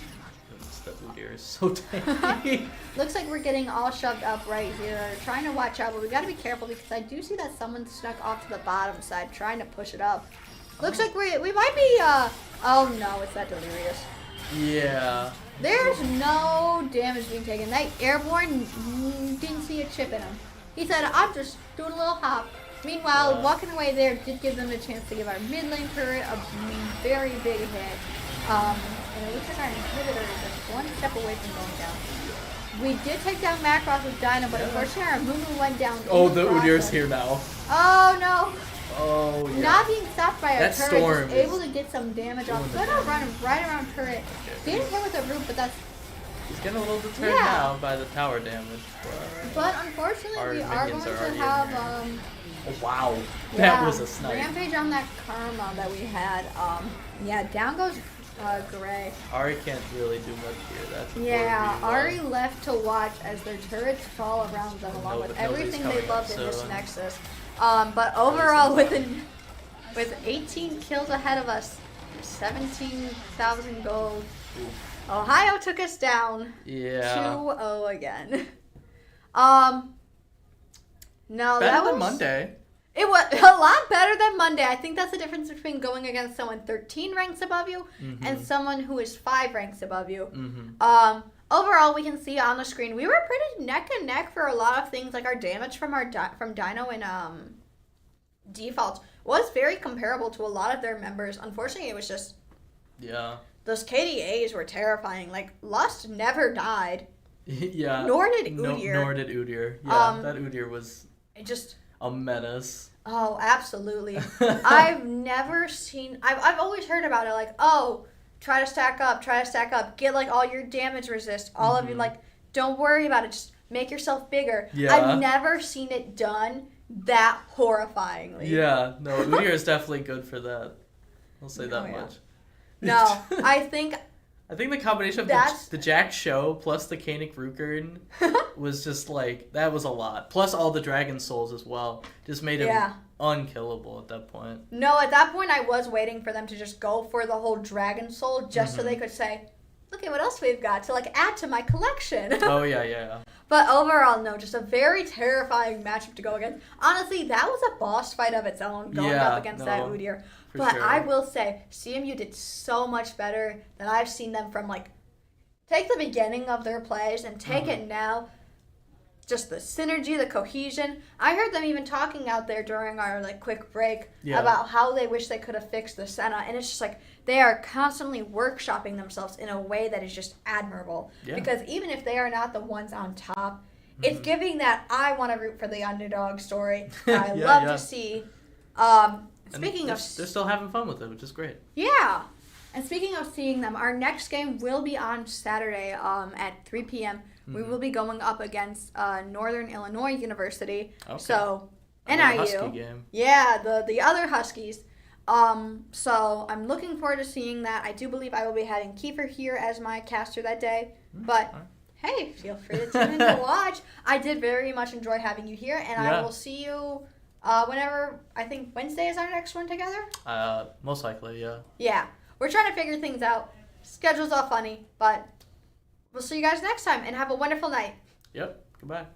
That Udyr is so tanky. Looks like we're getting all shoved up right here. Trying to watch out, but we gotta be careful because I do see that someone snuck off to the bottom side trying to push it up. Looks like we might be, oh no, it's that delirious. Yeah. There's no damage being taken. That airborne didn't see a chip in him. He said, I'm just doing a little hop. Meanwhile, walking away there did give them a chance to give our mid lane turret a very big hit. And it looks like our inhibitor is just one step away from going down. We did take down Macross with Dino, but unfortunately our Mumu went down. Oh, the Udyr's here now. Oh no! Oh, yeah. Not being stopped by our That turret, storm just able to get some damage off. Gonna run right around turret. Didn't hit with the root, but that's... He's getting a little deterred now by the tower damage. But unfortunately, we are going to have... Oh, wow. That was a snipe. Rampage on that Karma that we had. Yeah, down goes Grey. Arri can't really do much here. That's Yeah, Arri left to watch as their turrets fall around them along with everything they loved in this Nexus. But overall, with 18 kills ahead of us, 17,000 gold, Ohio took us down. Yeah. 2-0 again. No, better that was than Monday. It was a lot better than Monday. I think that's the difference between going against someone 13 ranks above you and someone who is 5 ranks above you. Overall, we can see on the screen we were pretty neck and neck for a lot of things. Like our damage from Dino and default was very comparable to a lot of their members. Unfortunately, it was just those KDAs were terrifying. Like Lust never died. Yeah. Nor did Udyr. Nor did Udyr. Yeah, that Udyr was just a menace. Oh, absolutely. I've never seen... I've always heard about it, like, oh, try to stack up, get, like, all your damage resist, all of you, like, don't worry about it, just make yourself bigger. Yeah. I've never seen it done that horrifyingly. Yeah, no, Udyr is definitely good for that. I'll say that much. No, I think the combination of the Jack Show plus the Kanik Rukern was just like, that was a lot. Plus all the Dragon Souls as well. Just made him unkillable at that point. No, at that point I was waiting for them to just go for the whole Dragon Soul just so they could say, look at what else we've got to like add to my collection. Oh, yeah. But overall, no, just a very terrifying matchup to go against. Honestly, that was a boss fight of its own going up against that Udyr. But sure. I will say, CMU did so much better than I've seen them from, like, take the beginning of their plays and take it now. just the synergy, the cohesion. I heard them even talking out there during our like quick break Yeah. about how they wish they could have fixed the Senna, and it's just like they are constantly workshopping themselves in a way that is just admirable. Yeah. Because even if they are not the ones on top, it's giving that I want to root for the underdog story. That I Yeah, love yeah. to see. Speaking of they're still having fun with it, which is great. yeah. And speaking of seeing them, our next game will be on Saturday at 3 p.m. We will be going up against Northern Illinois University. Okay. So, Another NIU. Husky game. Yeah, the other Huskies. So I'm looking forward to seeing that. I do believe I will be having Kiefer here as my caster that day. But hey, feel free to tune in to watch. I did very much enjoy having you here, and I will see you whenever. I think Wednesday is our next one together. Most likely, yeah. Yeah, we're trying to figure things out. Schedule's all funny, but we'll see you guys next time, and have a wonderful night. Yep. Goodbye.